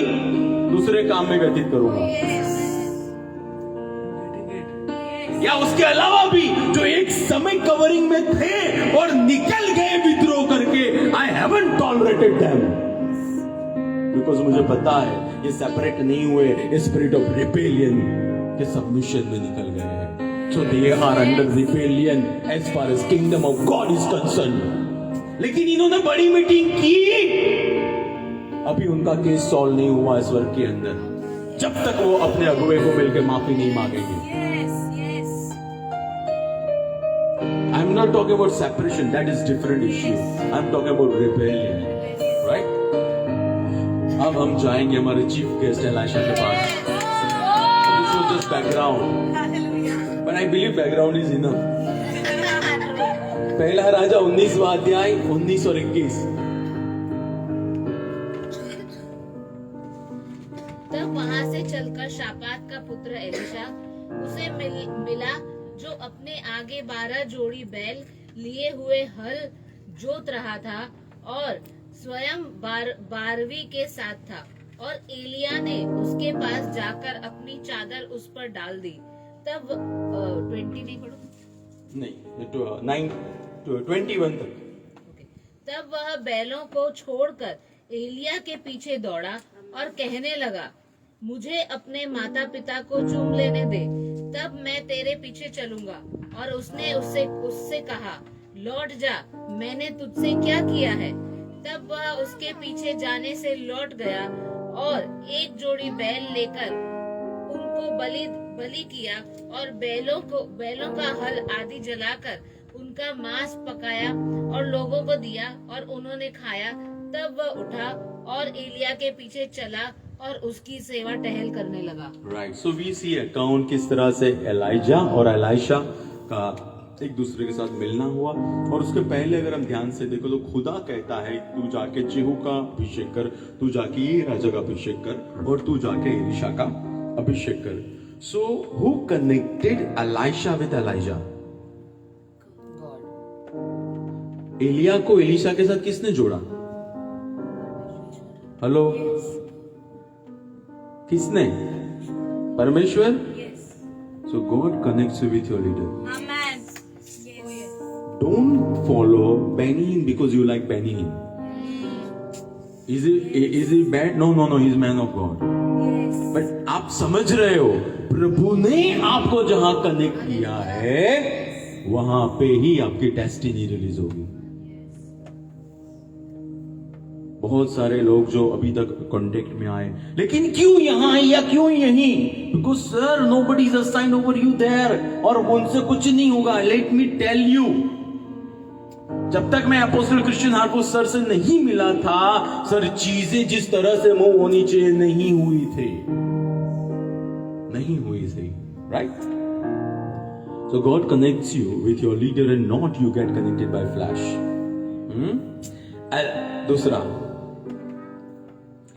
दूसरे काम में व्यतीत करूंगा. या उसके अलावा भी जो एक समय कवरिंग में थे और निकल गए विद्रोह करके, I haven't tolerated them, because मुझे पता है ये सेपरेट नहीं हुए स्पिरिट ऑफ रिबेलियन के सबमिशन में निकल गए हैं. So they are under rebellion as far as kingdom of God is concerned. लेकिन इन्होंने बड़ी मीटिंग की, अभी उनका केस सॉल्व नहीं हुआ ईश्वर के अंदर, जब तक वो अपने अगुवे को मिलकर माफी नहीं मांगेंगे. Yes. Yes. I'm not talking about separation, that is different issue. I'm talking about rebellion, right? अब हम जाएंगे हमारे चीफ गेस्ट एलाइशा के पास. This was just background. Hallelujah. But I believe background is enough. पहला राजा 19वां अध्याय 19 और 21. तब वहां से चलकर शापात का पुत्र एलीशा उसे मिला, जो अपने आगे 12 जोड़ी बैल लिए हुए हल जोत रहा था और स्वयं 12वीं के साथ था. और एलिया ने उसके पास जाकर अपनी चादर उस पर डाल दी. तब 20 नहीं पढ़ो, नहीं 21 तक. तब वह बैलों को छोड़कर एलिया के पीछे दौड़ा और कहने लगा, मुझे अपने माता पिता को चूम लेने दे, तब मैं तेरे पीछे चलूंगा. और उसने उससे कहा, लौट जा, मैंने तुझसे क्या किया है. तब वह उसके पीछे जाने से लौट गया और एक जोड़ी बैल लेकर उनको बलि किया और बैलों का हल आदि जलाकर उनका मांस पकाया और लोगों को दिया और उन्होंने खाया. तब वह उठा और एलिया के पीछे चला और उसकी सेवा टहल करने लगा. Right. So we see account किस तरह से एलाइजा और एलाइशा का एक दूसरे के साथ मिलना हुआ. और उसके पहले अगर हम ध्यान से देखो तो खुदा कहता है, तू जाके जेहू का अभिषेक कर, तू जाके ये राजा का अभिषेक कर, और तू जाके एलीशा का अभिषेक कर. So who connected Elisha with Elijah? एलिया को एलीशा के साथ किसने जोड़ा? हेलो, किसने? परमेश्वर. So God connects you with your leader. Amen. Yes. Don't follow Benny Hinn because you like Benny Hinn. Is he bad? No. He's man of God. Yes. But आप समझ रहे हो, प्रभु ने आपको जहां कनेक्ट किया है वहां पे ही आपकी डेस्टिनी रिलीज होगी. बहुत सारे लोग जो अभी तक कांटेक्ट में आए, लेकिन क्यों यहां या क्यों यहीं? Because sir nobody is assigned over you there, और उनसे कुछ नहीं होगा. लेट मी टेल यू, जब तक मैं अपोस्टल क्रिश्चियन हार्पुस सर से नहीं मिला था, सर चीजें जिस तरह से मूव होनी चाहिए नहीं हुई थी, right? So God connects you with your leader and not you get connected by flash. दूसरा,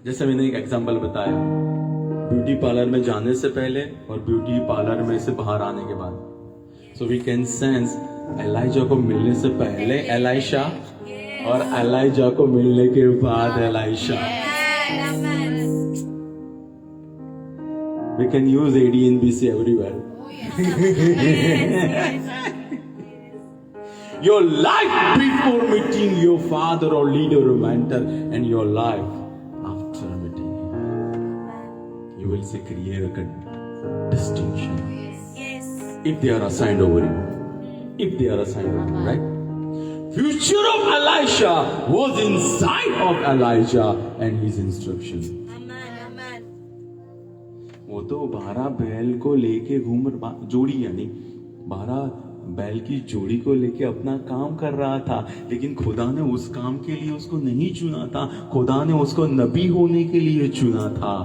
जैसे मैंने एक एग्जांपल बताया, ब्यूटी पार्लर में जाने से पहले और ब्यूटी पार्लर में से बाहर आने के बाद. So we can sense Elijah को मिलने से पहले एलाइशा और एलाइजा को मिलने के बाद Elisha. We can use ADNBC everywhere. Your life before meeting your father or leader or mentor, and your life after meeting him. You will see clear distinction. Yes. If they are assigned over you. If they are assigned over you, right? Future of Elisha was inside of Elijah and his instruction. Amen. वो तो 12 बैल को लेके घूम, जोड़ी यानी 12 बैल की जोड़ी को लेके अपना काम कर रहा था, लेकिन खुदा ने उस काम के लिए उसको नहीं चुना था. खुदा ने उसको नबी होने के लिए चुना था.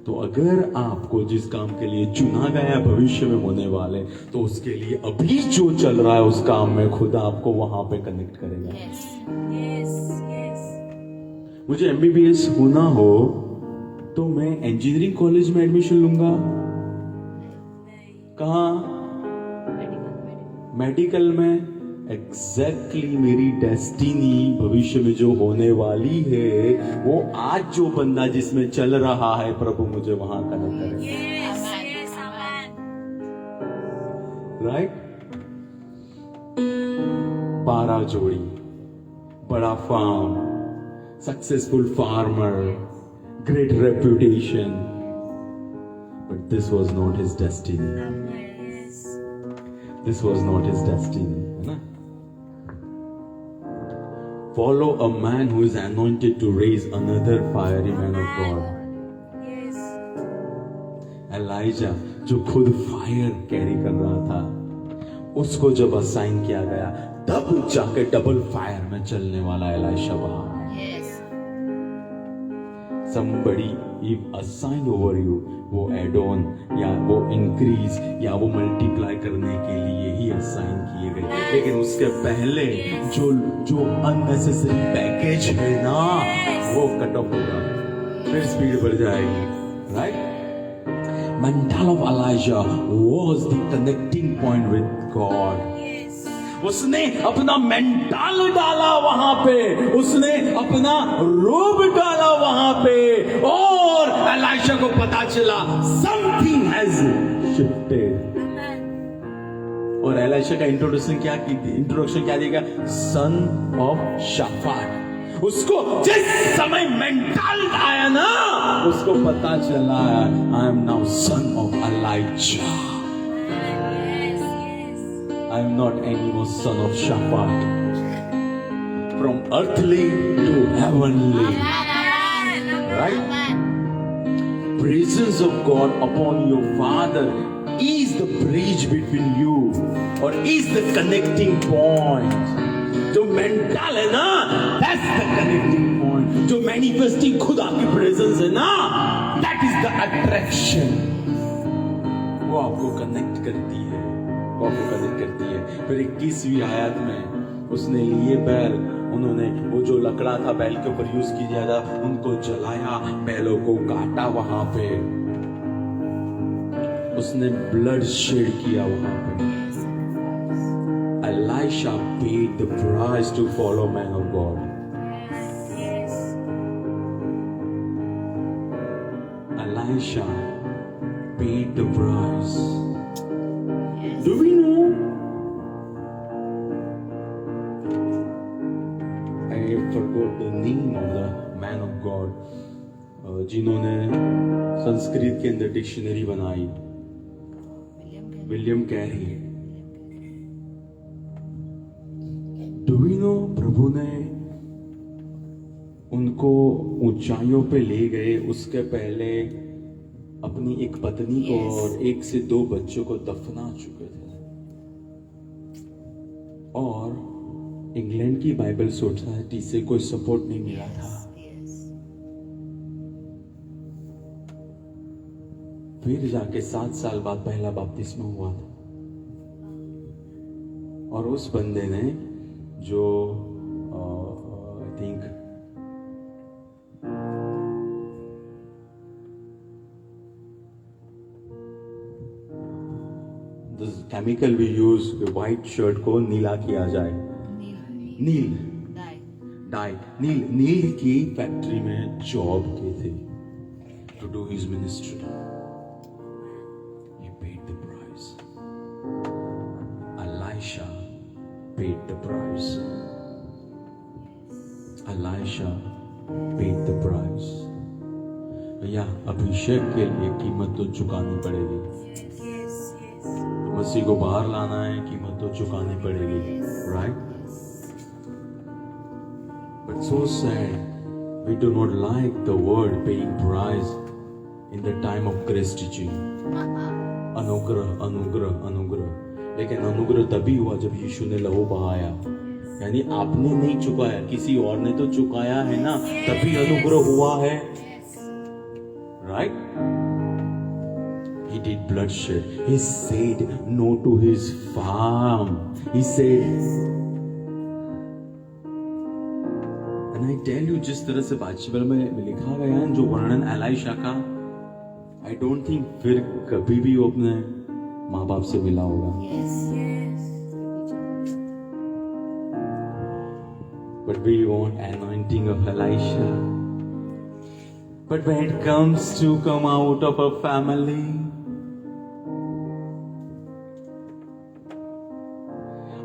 तो अगर आपको जिस काम के लिए चुना गया भविष्य में होने वाले, तो उसके लिए अभी जो चल रहा है उस काम में खुदा आपको वहां पे कनेक्ट करेगा. Yes. मुझे MBBS होना हो तो मैं इंजीनियरिंग कॉलेज में एडमिशन लूंगा. कहाँ? मेडिकल में. एग्जैक्टली मेरी डेस्टिनी भविष्य में जो होने वाली है, वो आज जो बंदा जिसमें चल रहा है, प्रभु मुझे वहां कनेक्ट करेगा. Yes. Amen. राइट? 12 जोड़ी, बड़ा farm, successful farmer, great reputation, but this was not his destiny. Yes. This was not his destiny, है ना? Follow a man who is anointed to raise another fiery man of God. Yes. Elijah जो खुद फायर कैरी कर रहा था, उसको जब असाइन किया गया, तब जाके डबल फायर में चलने वाला एलाइशा वहां. Somebody if assigned over you, वो एड ऑन या वो इंक्रीज या वो मल्टीप्लाई करने के लिए ही असाइन किए गए, लेकिन उसके पहले जो अननेसेसरी पैकेज है ना, वो कट ऑफ होगा, फिर स्पीड बढ़ जाएगी. Right? Mantle of Elijah was the connecting point with God. उसने अपना मेंटल डाला वहां पे, उसने अपना रूप डाला वहां पे, और एलाइशा को पता चला समथिंग हैज शिफ्टेड. और एलाइशा का इंट्रोडक्शन क्या देगा? Son of Shaphat. उसको जिस समय मेंटल आया ना, उसको पता चला I am now son of Elijah. I am not anymore son of Shaphat. From earthly to heavenly. Right? Presence of God upon your father is the bridge between you, or is the connecting point. जो मेंटल है ना, that's the connecting point. जो manifesting खुदा की presence है ना, that is the attraction. वो आपको कनेक्ट करती है. फिर 21वीं आयत में उसने लिए बैल, उन्होंने वो जो लकड़ा था बैल के ऊपर यूज किया था, उनको जलाया, बैलों को काटा, वहां पे उसने ब्लड शेड किया वहां पे. Elisha paid the price to follow man of God. Elisha paid the price. Do we know? I forgot the name of the man of God, जिन्होंने संस्कृत के अंदर डिक्शनरी बनाई, William Carey. Do we know प्रभु ने उनको ऊंचाइयों पे ले गए, उसके पहले अपनी एक पत्नी को और 1 से 2 बच्चों को दफना चुके थे. और इंग्लैंड की बाइबल सोसाइटी से कोई सपोर्ट नहीं मिला था. फिर जाके 7 साल बाद पहला बपतिस्मा हुआ था. और उस बंदे ने जो I think chemical we use white shirt को नीला किया जाए, नील डाई, नील की फैक्ट्री में जॉब की थी to do his ministry. He paid the price. Elisha paid the price. Elisha paid the price. भैया अभिषेक के लिए कीमत तो चुकानी पड़ेगी. मसीह को बाहर लाना है, कीमत तो चुकानी पड़ेगी, right? But so sad, we do not like the word paying price in the time of grace teaching. अनुग्रह अनुग्रह अनुग्रह, लेकिन अनुग्रह तभी हुआ जब यीशु ने लहू बहाया. यानी आपने नहीं चुकाया, किसी और ने तो चुकाया है ना, तभी अनुग्रह हुआ है, right? He did bloodshed. He said no to his farm. He said, and I tell you, जिस तरह से बाइबल में लिखा गया है जो वर्णन एलाइशा का, I don't think फिर कभी भी वो अपने माँ बाप से मिला होगा. But we want anointing of Elisha. But when it comes to come out of a family,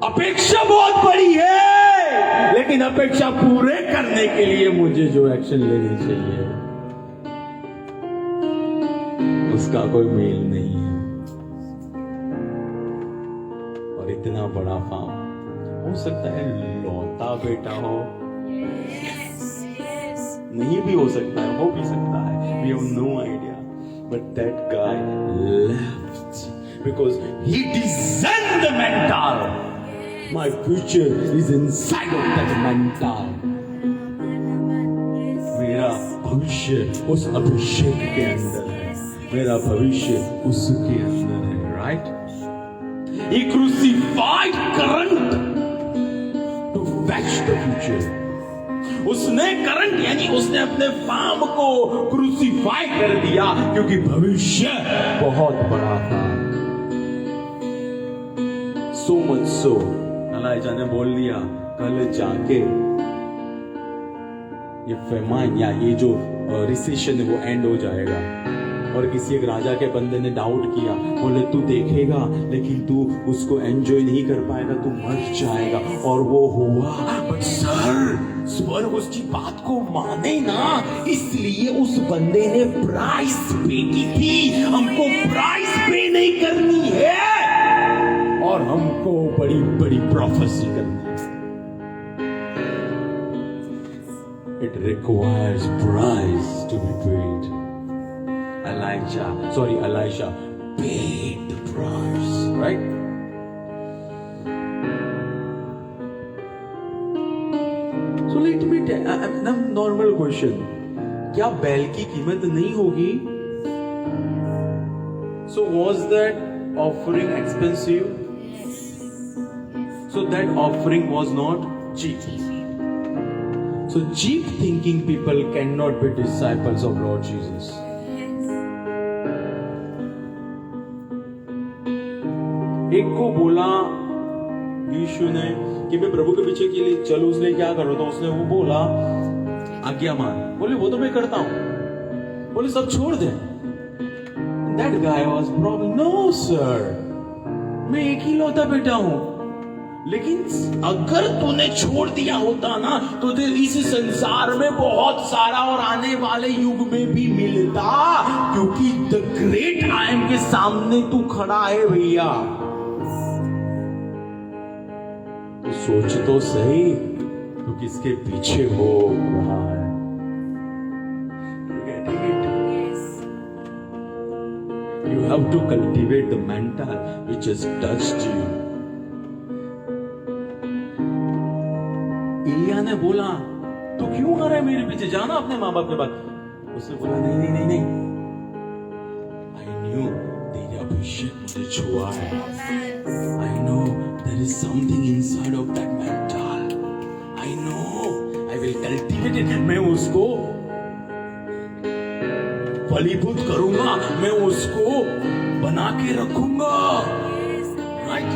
अपेक्षा बहुत बड़ी है, लेकिन अपेक्षा पूरे करने के लिए मुझे जो एक्शन लेनी चाहिए उसका कोई मेल नहीं है. और इतना बड़ा फार्म, हो सकता है लौता बेटा हो, नहीं भी हो सकता है, हो भी सकता है, we have no idea. But that guy left because he discerned the mental. My future is inside of that mental. मेरा भविष्य उस अभिषेक के अंदर है, मेरा भविष्य उसके अंदर है, right? He crucified current to fetch the future. उसने करंट यानी उसने अपने फार्म को क्रूसीफाई कर दिया क्योंकि भविष्य बहुत बड़ा था. So much so, एलाइजा ने बोल दिया कल जाके ये फेमाइन या ये जो रिसेशन है वो एंड हो जाएगा. और किसी एक राजा के बंदे ने डाउट किया, बोले तू देखेगा लेकिन तू उसको एंजॉय नहीं कर पाएगा, तू मर जाएगा. और वो हुआ. बट सर, स्वर्ग उसकी बात को माने ना, इसलिए उस बंदे ने प्राइस पे की थी. हमको प्राइस पे नहीं करनी है और हमको बड़ी बड़ी प्रोफेसी करनी है. It requires price to be paid. Elisha paid the price, right? So let me tell, normal question, क्या बैल की कीमत नहीं होगी? So was that offering expensive? So that offering was not cheap. So cheap thinking people cannot be disciples of Lord Jesus. एक को बोला यीशु ने कि मैं प्रभु के पीछे के लिए चलूं, उसने क्या करो, तो उसने वो बोला आज्ञा मान. बोले वो तो मैं करता हूं. बोले सब छोड़ दे. That guy was probably, no sir, मैं एक ही लौता बेटा हूं, लेकिन अगर तूने छोड़ दिया होता ना तो इस संसार में बहुत सारा और आने वाले युग में भी मिलता, क्योंकि द ग्रेट आई एम के सामने तू खड़ा है भैया। तो सोच तो सही तू किसके पीछे हो रहा है। You have to cultivate the mental which has touched you. इलिया ने बोला तो क्यों आ रहा है मेरे पीछे, जाना अपने माँ बाप के पास। उसने बोला नहीं नहीं नहीं नहीं, I knew तेरे अभिषेक मुझे छुआ है। I know there is something inside of that mental. I know I will cultivate it. मैं उसको फलीभूत करूंगा, मैं उसको बना के रखूंगा। Right?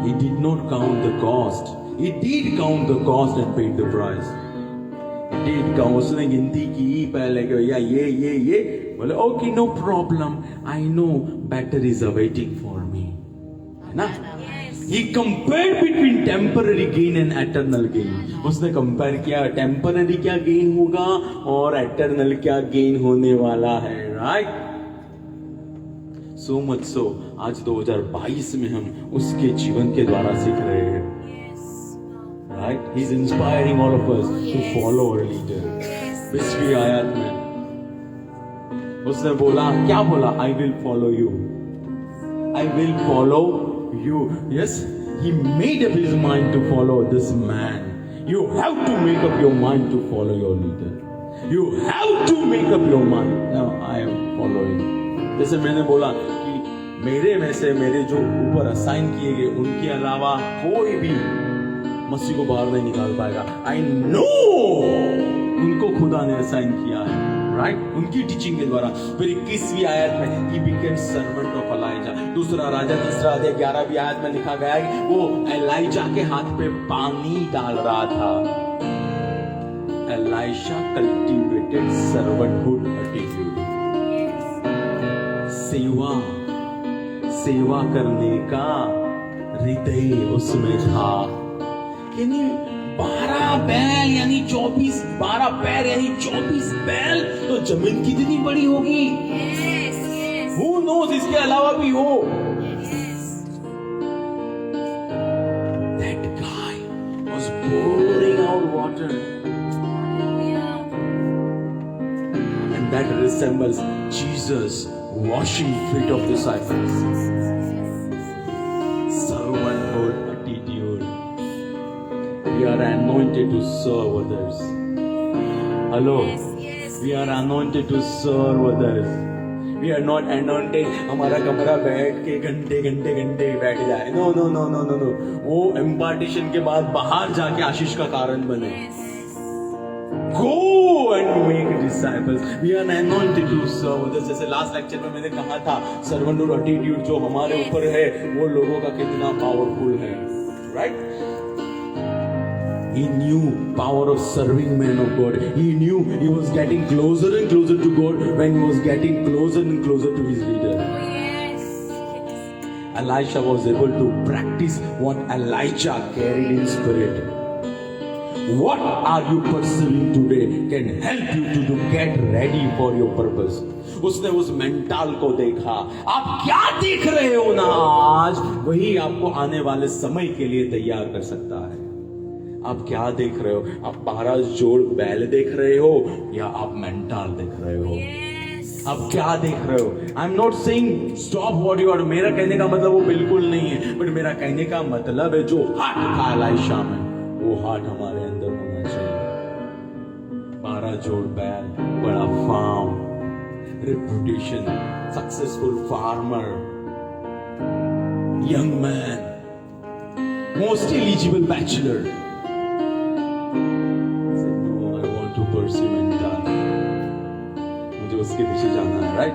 He did not count the cost. He did count the cost and paid the price. He did count. उसने गिनती की पहले कि भैया ये बोले okay no problem, I know better is awaiting for me, है ना। He compared between temporary gain and eternal gain. उसने कंपेयर किया टेम्पररी क्या गेन होगा और एटर्नल क्या गेन होने वाला है। राइट, सो मच सो आज 2022 में हम उसके जीवन के द्वारा सीख रहे हैं। Right, he is inspiring all of us to follow our leader. 20वीं आयत में उसने बोला, क्या बोला, I will follow you, I will follow you. Yes, he made up his mind to follow this man. You have to make up your mind to follow your leader. You have to make up your mind. Now I am following. जैसे मैंने बोला कि मेरे में से मेरे जो ऊपर असाइन किए गए उनके अलावा कोई भी मसीह को बाहर नहीं निकाल पाएगा। I know उनको खुदा ने असाइन किया है। राइट, उनकी टीचिंग के द्वारा। फिर 21वीं आयत में he became servant of Elijah. दूसरा राजा 3 अध्याय 11वीं आयत में लिखा गया है कि वो एलाइजा के हाथ पे पानी डाल रहा था। Elisha cultivated servanthood attitude. सेवा करने का हृदय उसमें था। यानी 12 बैल यानी 24, 12 पैर यानी 24 बैल, तो जमीन कितनी बड़ी होगी। Who knows, इसके अलावा भी हो। That guy was pouring out water, and that resembles Jesus washing feet of disciples. Servanthood attitude. We are anointed to serve others. Hello. We are anointed to serve others. We are not anointed हमारा कमरा बैठ के घंटे बैठ जाए। No no no no no no. वो इम्पार्टेशन के बाद बाहर जाके आशीष का कारण बने। Go and make disciples. We are anointed to serve others. जैसे लास्ट लेक्चर में मैंने कहा था, सर्वेंटहुड एटीट्यूड जो हमारे ऊपर है वो लोगों का कितना पावरफुल है। Right? He knew power of serving men of God. He knew he was getting closer and closer to God when he was getting closer and closer to his leader. Elisha was able to practice what Elijah carried in spirit. What are you pursuing today can help you to get ready for your purpose. उसने उस मेंटल को देखा। आप क्या देख रहे हो ना आज, वही आपको आने वाले समय के लिए तैयार कर सकता है। आप क्या देख रहे हो? आप 12 जोड़ बैल देख रहे हो या आप मेंटल देख रहे हो? आप क्या देख रहे हो? I am not saying stop what you are. मेरा कहने का मतलब वो बिल्कुल नहीं है, बट मेरा कहने का मतलब है जो हार्ट था एलाइशा में, वो हार्ट हमारे अंदर होना चाहिए। 12 जोड़ बैल, बड़ा farm, reputation, successful farmer, young man, most eligible bachelor. मुझे उसके पीछे जाना है। राइट,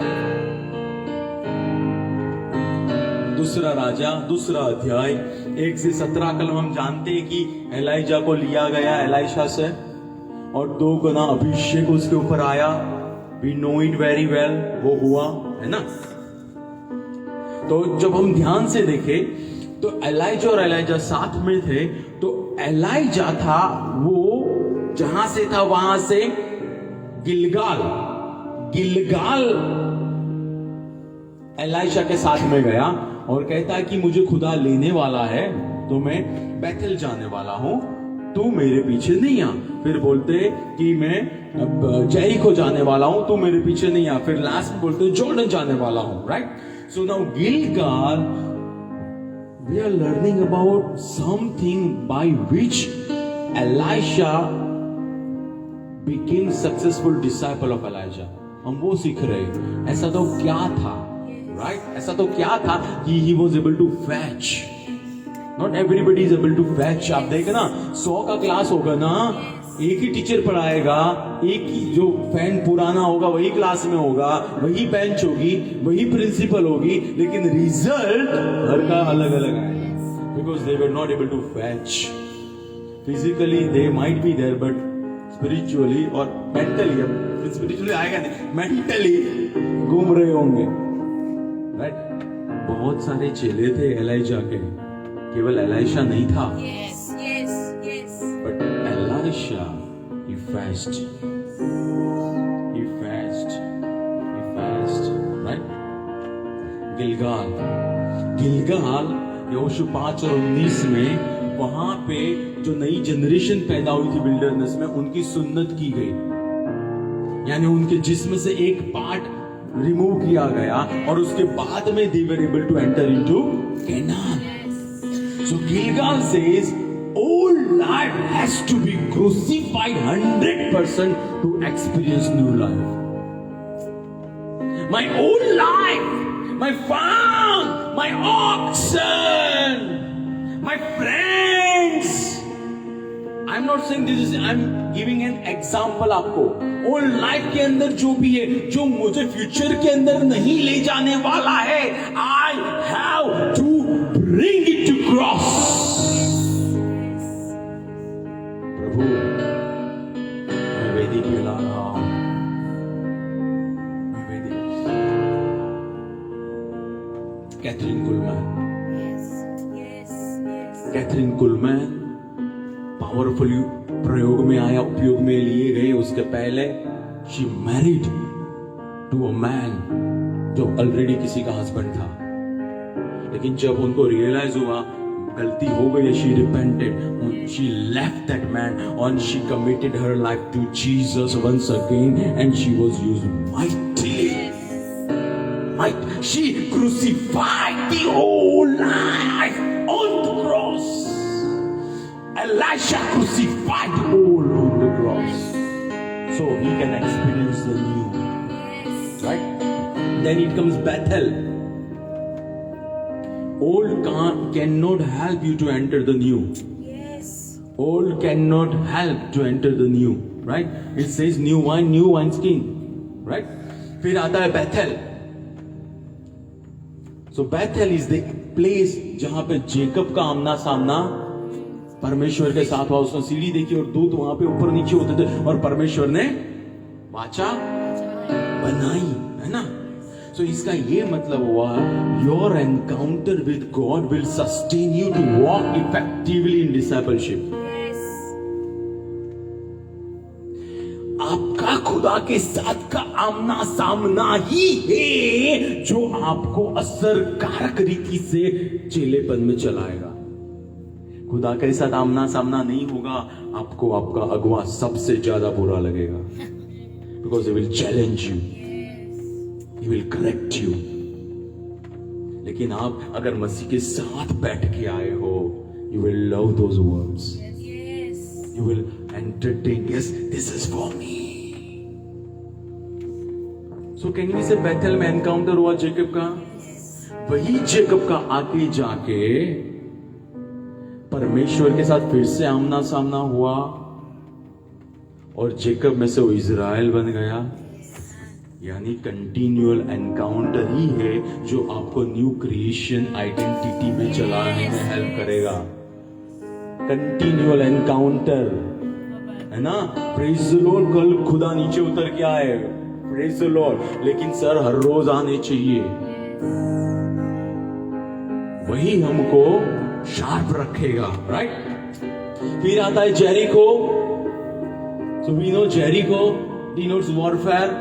दूसरा राजा 2 अध्याय 1 से 17 कलम हम जानते हैं कि एलाइजा को लिया गया एलाइशा से और 2 गुना अभिषेक उसके ऊपर आया। We know it very well, वो हुआ है ना। तो जब हम ध्यान से देखें तो एलाइजा और एलाइजा साथ में थे। तो एलाइजा था वो जहां से था वहां से गिलगाल एलाइशा के साथ में गया और कहता है कि मुझे खुदा लेने वाला है, तो मैं बैतल जाने वाला हूं, तू मेरे पीछे नहीं आ। फिर बोलते कि मैं जेरिको जाने वाला हूं, तू मेरे पीछे नहीं आ। फिर लास्ट में बोलते जॉर्डन जाने वाला हूं, right. So now Gilgal, we are learning about something by which Elisha became successful disciple of Elijah। हम वो सीख रहे। ऐसा तो क्या था, right? ऐसा तो क्या था कि he was able to fetch। Not everybody is able to fetch। आप देखें ना, 100 का क्लास होगा ना, एक ही टीचर पढ़ाएगा, एक ही जो फैन पुराना होगा वही क्लास में होगा, वही बेंच होगी, वही प्रिंसिपल होगी, लेकिन रिजल्ट हर का अलग अलग आएगा। Because they were not able to fetch। Physically they might be there, but spiritually और मेंटली, अब स्पिरिचुअली आएगा नहीं, मेंटली घूम रहे होंगे, राइट। बहुत सारे चेले थे एलाइजा के, केवल एलाइशा नहीं था। Yes, yes, yes. But Elisha he fasted, right? Gilgal यहोशू 5 और 19 में वहां पे जो नई जनरेशन पैदा हुई थी विल्डरनेस में, उनकी सुन्नत की गई, यानी उनके जिस्म से एक पार्ट रिमूव किया गया और उसके बाद में they were able to enter into Canaan। So Gilgal says old life has to be crucified 100% to experience new life। My old life, my farm, my oxen, my friends, I'm not saying this is, I'm giving an example आपको। ओल्ड लाइफ के अंदर जो भी है, जो मुझे फ्यूचर के अंदर नहीं ले जाने वाला है, I have to bring it to cross। प्रभु, मैं वेदी पे ला रहा हूं, मैं वेदी। Kathryn Kuhlman, Kathryn Kuhlman powerful प्रयोग में आया, उपयोग में लिए गए। उसके पहले she married to a man जो ऑलरेडी किसी का हस्बैंड था, लेकिन जब उनको रियलाइज हुआ गलती हो गई, she repented, she left that man और she committed her life to Jesus once again and she was used mightily. She crucified the whole life on the cross। Elisha crucified the old on the cross so he can experience the new, right? Then it comes Bethel। Old cannot help you to enter the new। Yes. Old cannot help to enter the new, right? It says new wine skin, right? फिर आता है Bethel। So Bethel is the place जहां पे जेकब का आमना सामना परमेश्वर के साथ हुआ। उसने सीढ़ी देखी और दूत वहां पे ऊपर नीचे होते थे और परमेश्वर ने वाचा बनाई, है ना। So इसका ये मतलब हुआ, your encounter with God will sustain you to walk effectively in discipleship। आपका खुदा के साथ का आमना सामना ही है जो आपको असरकारक रीति से चेलेपन में चलाएगा। खुदा के साथ आमना सामना नहीं होगा, आपको आपका अगुआ सबसे ज्यादा बुरा लगेगा, because he will challenge you, he will correct you। लेकिन आप अगर मसीह के साथ बैठ के आए हो, you will love those words, you will entertain, yes, this is for me। So can we say Bethel में एनकाउंटर हुआ जेकब का? वही जेकब का आगे जाके परमेश्वर के साथ फिर से आमना सामना हुआ और जेकब में से वो इज़राइल बन गया। यानी कंटिन्यूअल एनकाउंटर ही है जो आपको न्यू क्रिएशन आइडेंटिटी में चलाने में हेल्प करेगा। कंटिन्यूअल एनकाउंटर, है ना। Praise the Lord. कल खुदा नीचे उतर के आए, प्रेज द लॉर्ड, लेकिन सर हर रोज आने चाहिए, वही हमको शार्प रखेगा, राइट। फिर आता है Jericho. So we know Jericho denotes warfare.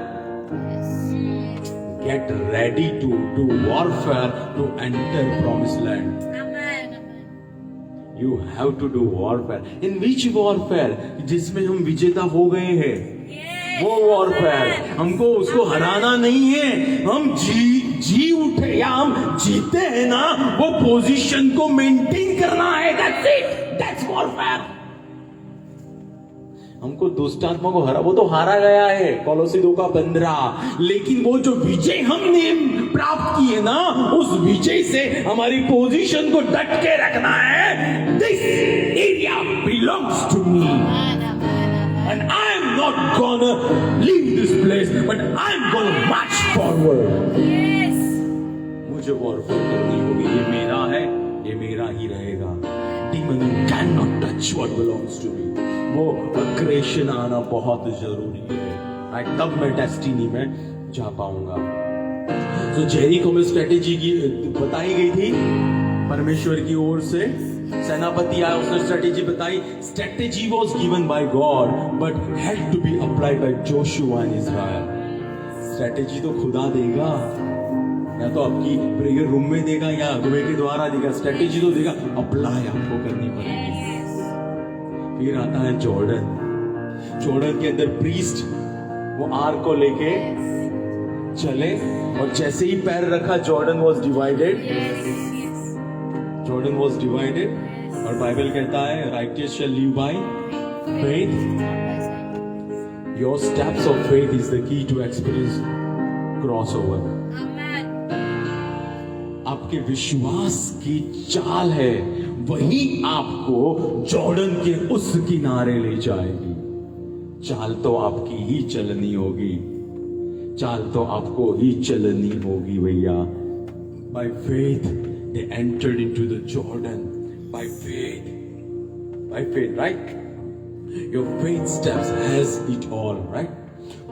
Get ready to do warfare to enter promised land. Amen. You have to do warfare. In which warfare? जिसमें हम विजेता हो गए हैं, वो warfare। हमको उसको हराना नहीं है, हम जी उठे या हम जीते हैं ना, वो पोजीशन को मेंटेन करना है। That's it. That's warfare। हमको दुष्ट आत्मा को हरा, वो तो हारा गया है, कोलोसी 2:15। लेकिन वो जो विजय हमने प्राप्त की है ना, उस विजय से हमारी पोजीशन को डट के रखना है। This area belongs to me and I am not gonna leave this place, but I am gonna march forward. मुझे वॉरफेयर करनी होगी, ये मेरा है, ये मेरा ही रहेगा। Demon cannot touch what belongs to me। वो अग्रेशन आना बहुत जरूरी है, तब मैं डेस्टिनी में जा पाऊंगा। तो जेरिको में स्ट्रेटेजी की बताई गई थी परमेश्वर की ओर से, सेनापति आया, उसने स्ट्रेटेजी बताई। Strategy was given by God but had to be applied by Joshua and Israel. Strategy तो खुदा देगा, या तो आपकी प्रेयर रूम में देगा या अगुवे के द्वारा देगा, स्ट्रेटेजी तो देगा, अप्लाई आपको करनी पड़ेगी। फिर आता है जॉर्डन के अंदर प्रीस्ट वो आर्क को लेके चले, और जैसे ही पैर रखा जॉर्डन वॉज डिवाइडेड, और बाइबल कहता है righteous shall live by faith. Your steps of faith is the key to experience cross over. आपके विश्वास की चाल है, वही आपको जॉर्डन के उस किनारे ले जाएगी। चाल तो आपकी ही चलनी होगी, चाल तो आपको ही चलनी होगी भैया। By faith they entered into the Jordan, by faith, right. Your faith steps has it all, right.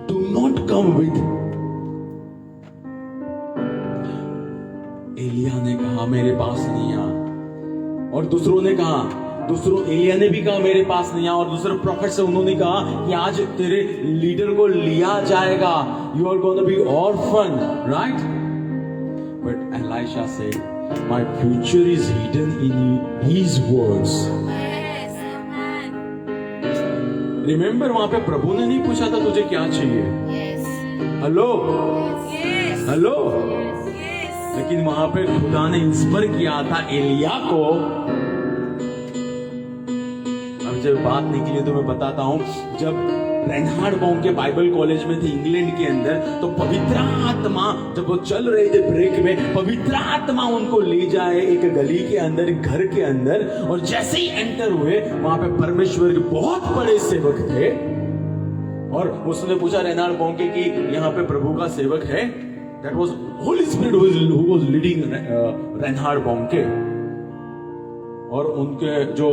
Do not come with, एलिया ने कहा मेरे पास नहीं आ, और दूसरों ने कहा, एलिया ने भी कहा मेरे पास नहीं आ, और दूसरे प्रॉफिट से उन्होंने कहा कि आज तेरे लीडर को लिया जाएगा, you are gonna be orphan, right. But Elisha said my future is hidden in his words. Remember वहां पे प्रभु ने नहीं पूछा था तुझे क्या चाहिए, हेलो, लेकिन वहां पे खुदा ने इंस्पायर किया था एलिया को। अब जब बात निकली तो मैं बताता हूं, जब रेनहार्ड बाउंके बाइबल कॉलेज में थे इंग्लैंड के अंदर, तो पवित्र आत्मा जब वो चल रहे थे ब्रेक में, पवित्र आत्मा उनको ले जाए एक गली के अंदर, एक घर के अंदर, और जैसे ही एंटर हुए वहां पे परमेश्वर के बहुत बड़े सेवक थे, और उसने पूछा रेनहार्ड बाउंके कि यहाँ पे प्रभु का सेवक है। That was Holy Spirit who was leading Reinhard Bonnke, और उनके जो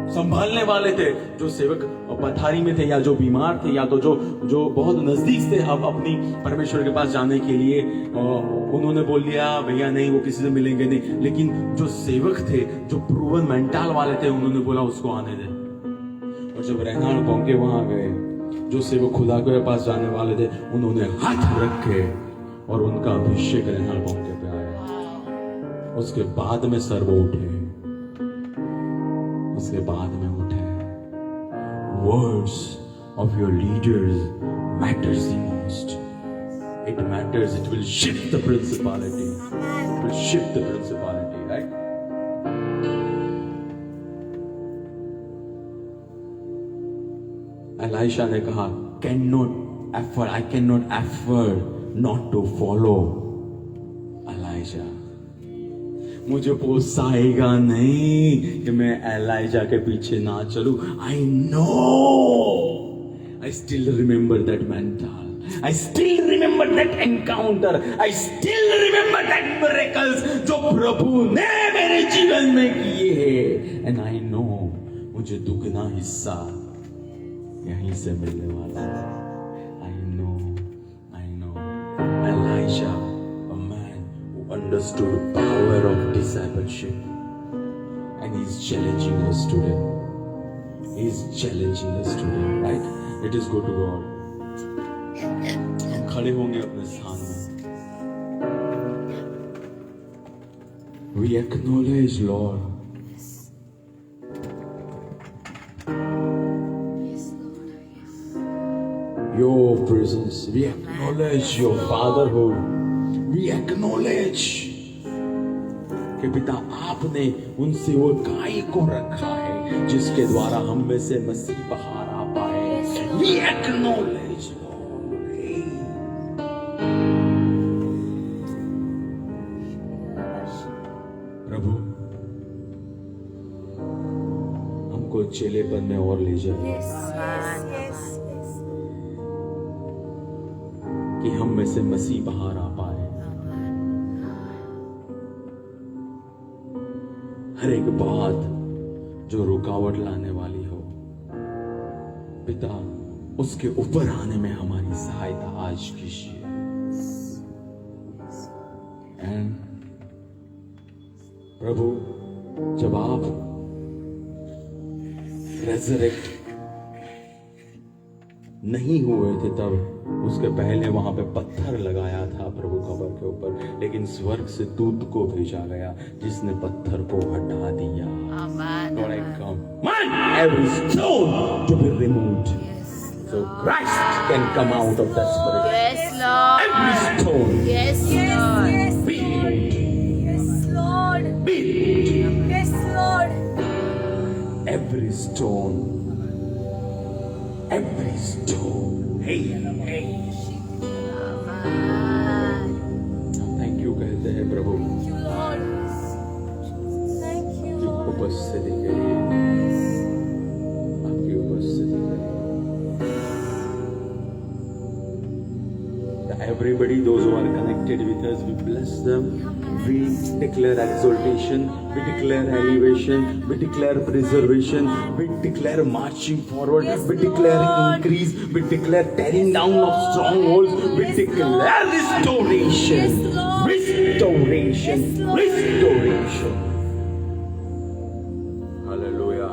संभालने वाले थे, जो सेवक पथारी में थे या जो बीमार थे या तो जो बहुत नजदीक थे अब अपनी परमेश्वर के पास जाने के लिए, उन्होंने बोल दिया भैया नहीं, वो किसी से मिलेंगे नहीं। लेकिन जो सेवक थे, जो प्रूवन मेंटल वाले थे, उन्होंने बोला उसको आने दे। और जब रेनहार्ड बाउंके वहां गए, जो सेवक खुदा के पास जाने वाले थे, उन्होंने हाथ रखे और उनका अभिषेक रेनहार्ड बाउंके पे आया। उसके बाद में सर वो उठे, उसके बाद में उठे। Words of your leaders matters the most. It matters, it will shift the principality, it will shift the principality, right. Elisha ने कहा I cannot afford not to follow Elijah। मुझे पोसाएगा नहीं कि मैं एलाइजा के पीछे ना चलूं। I know, I still remember that mental, I still remember that encounter, I still remember that miracles जो प्रभु ने मेरे जीवन में किए हैं। And I know, मुझे दुगना हिस्सा यहीं से मिलने वाला है। I know Elijah, a man who understood the power of discipleship, and he's challenging us today. He's challenging us today, right? It is good to God. हम खड़े होंगे अपने स्थान में. We acknowledge, Lord. Your presence. We acknowledge your fatherhood. We acknowledge कि पिता आपने उनसे वो गाय को रखा है जिसके द्वारा हम में से मसीह बाहर आ पाए. We acknowledge, Lord. प्रभु हमको चेलेपन में और ले जाए कि हम में से मसीह बाहर आ पाए. हर एक बात जो रुकावट लाने वाली हो पिता उसके ऊपर आने में हमारी सहायता आज कीजिए. एंड प्रभु जब आप रेजरेक्ट नहीं हुए थे तब उसके पहले वहां पे पत्थर लगाया था प्रभु कब्र के ऊपर, लेकिन स्वर्ग से दूत को भेजा गया जिसने पत्थर को हटा दिया. Lord, I command every stone to be removed. So Christ can come out of that spirit. Yes, Lord. Every stone Yes, Lord. be removed. Yes, Lord. Be removed. Yes, Lord. Every stone. Every stone. Hey, hey. Thank you कहते हैं प्रभु Thank you, Lord. Thank you, की Lord. उपस्थिति के लिए, आपकी उपस्थिति के लिए. Everybody, those who are connected with us, we bless them. We declare exaltation, we declare elevation, we declare preservation, we declare marching forward, Yes, we declare Lord. increase, we declare tearing down of strongholds, we Yes, declare Lord. restoration, Yes, Lord. restoration, Yes, Lord. restoration. Hallelujah.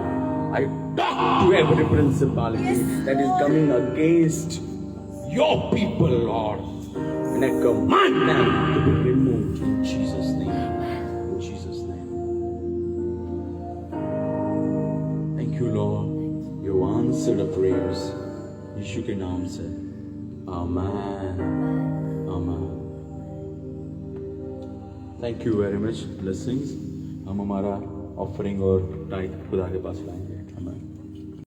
I talk to every principality Yes, that is Lord. coming against your people, Lord. And I command them to be removed in Jesus' name. In Jesus' name. Thank you, Lord. You answered the prayers. यीशु के नाम से. Amen. Amen. Thank you very much. Blessings. हम हमारा ऑफरिंग और टाइट खुदा के पास लाएंगे.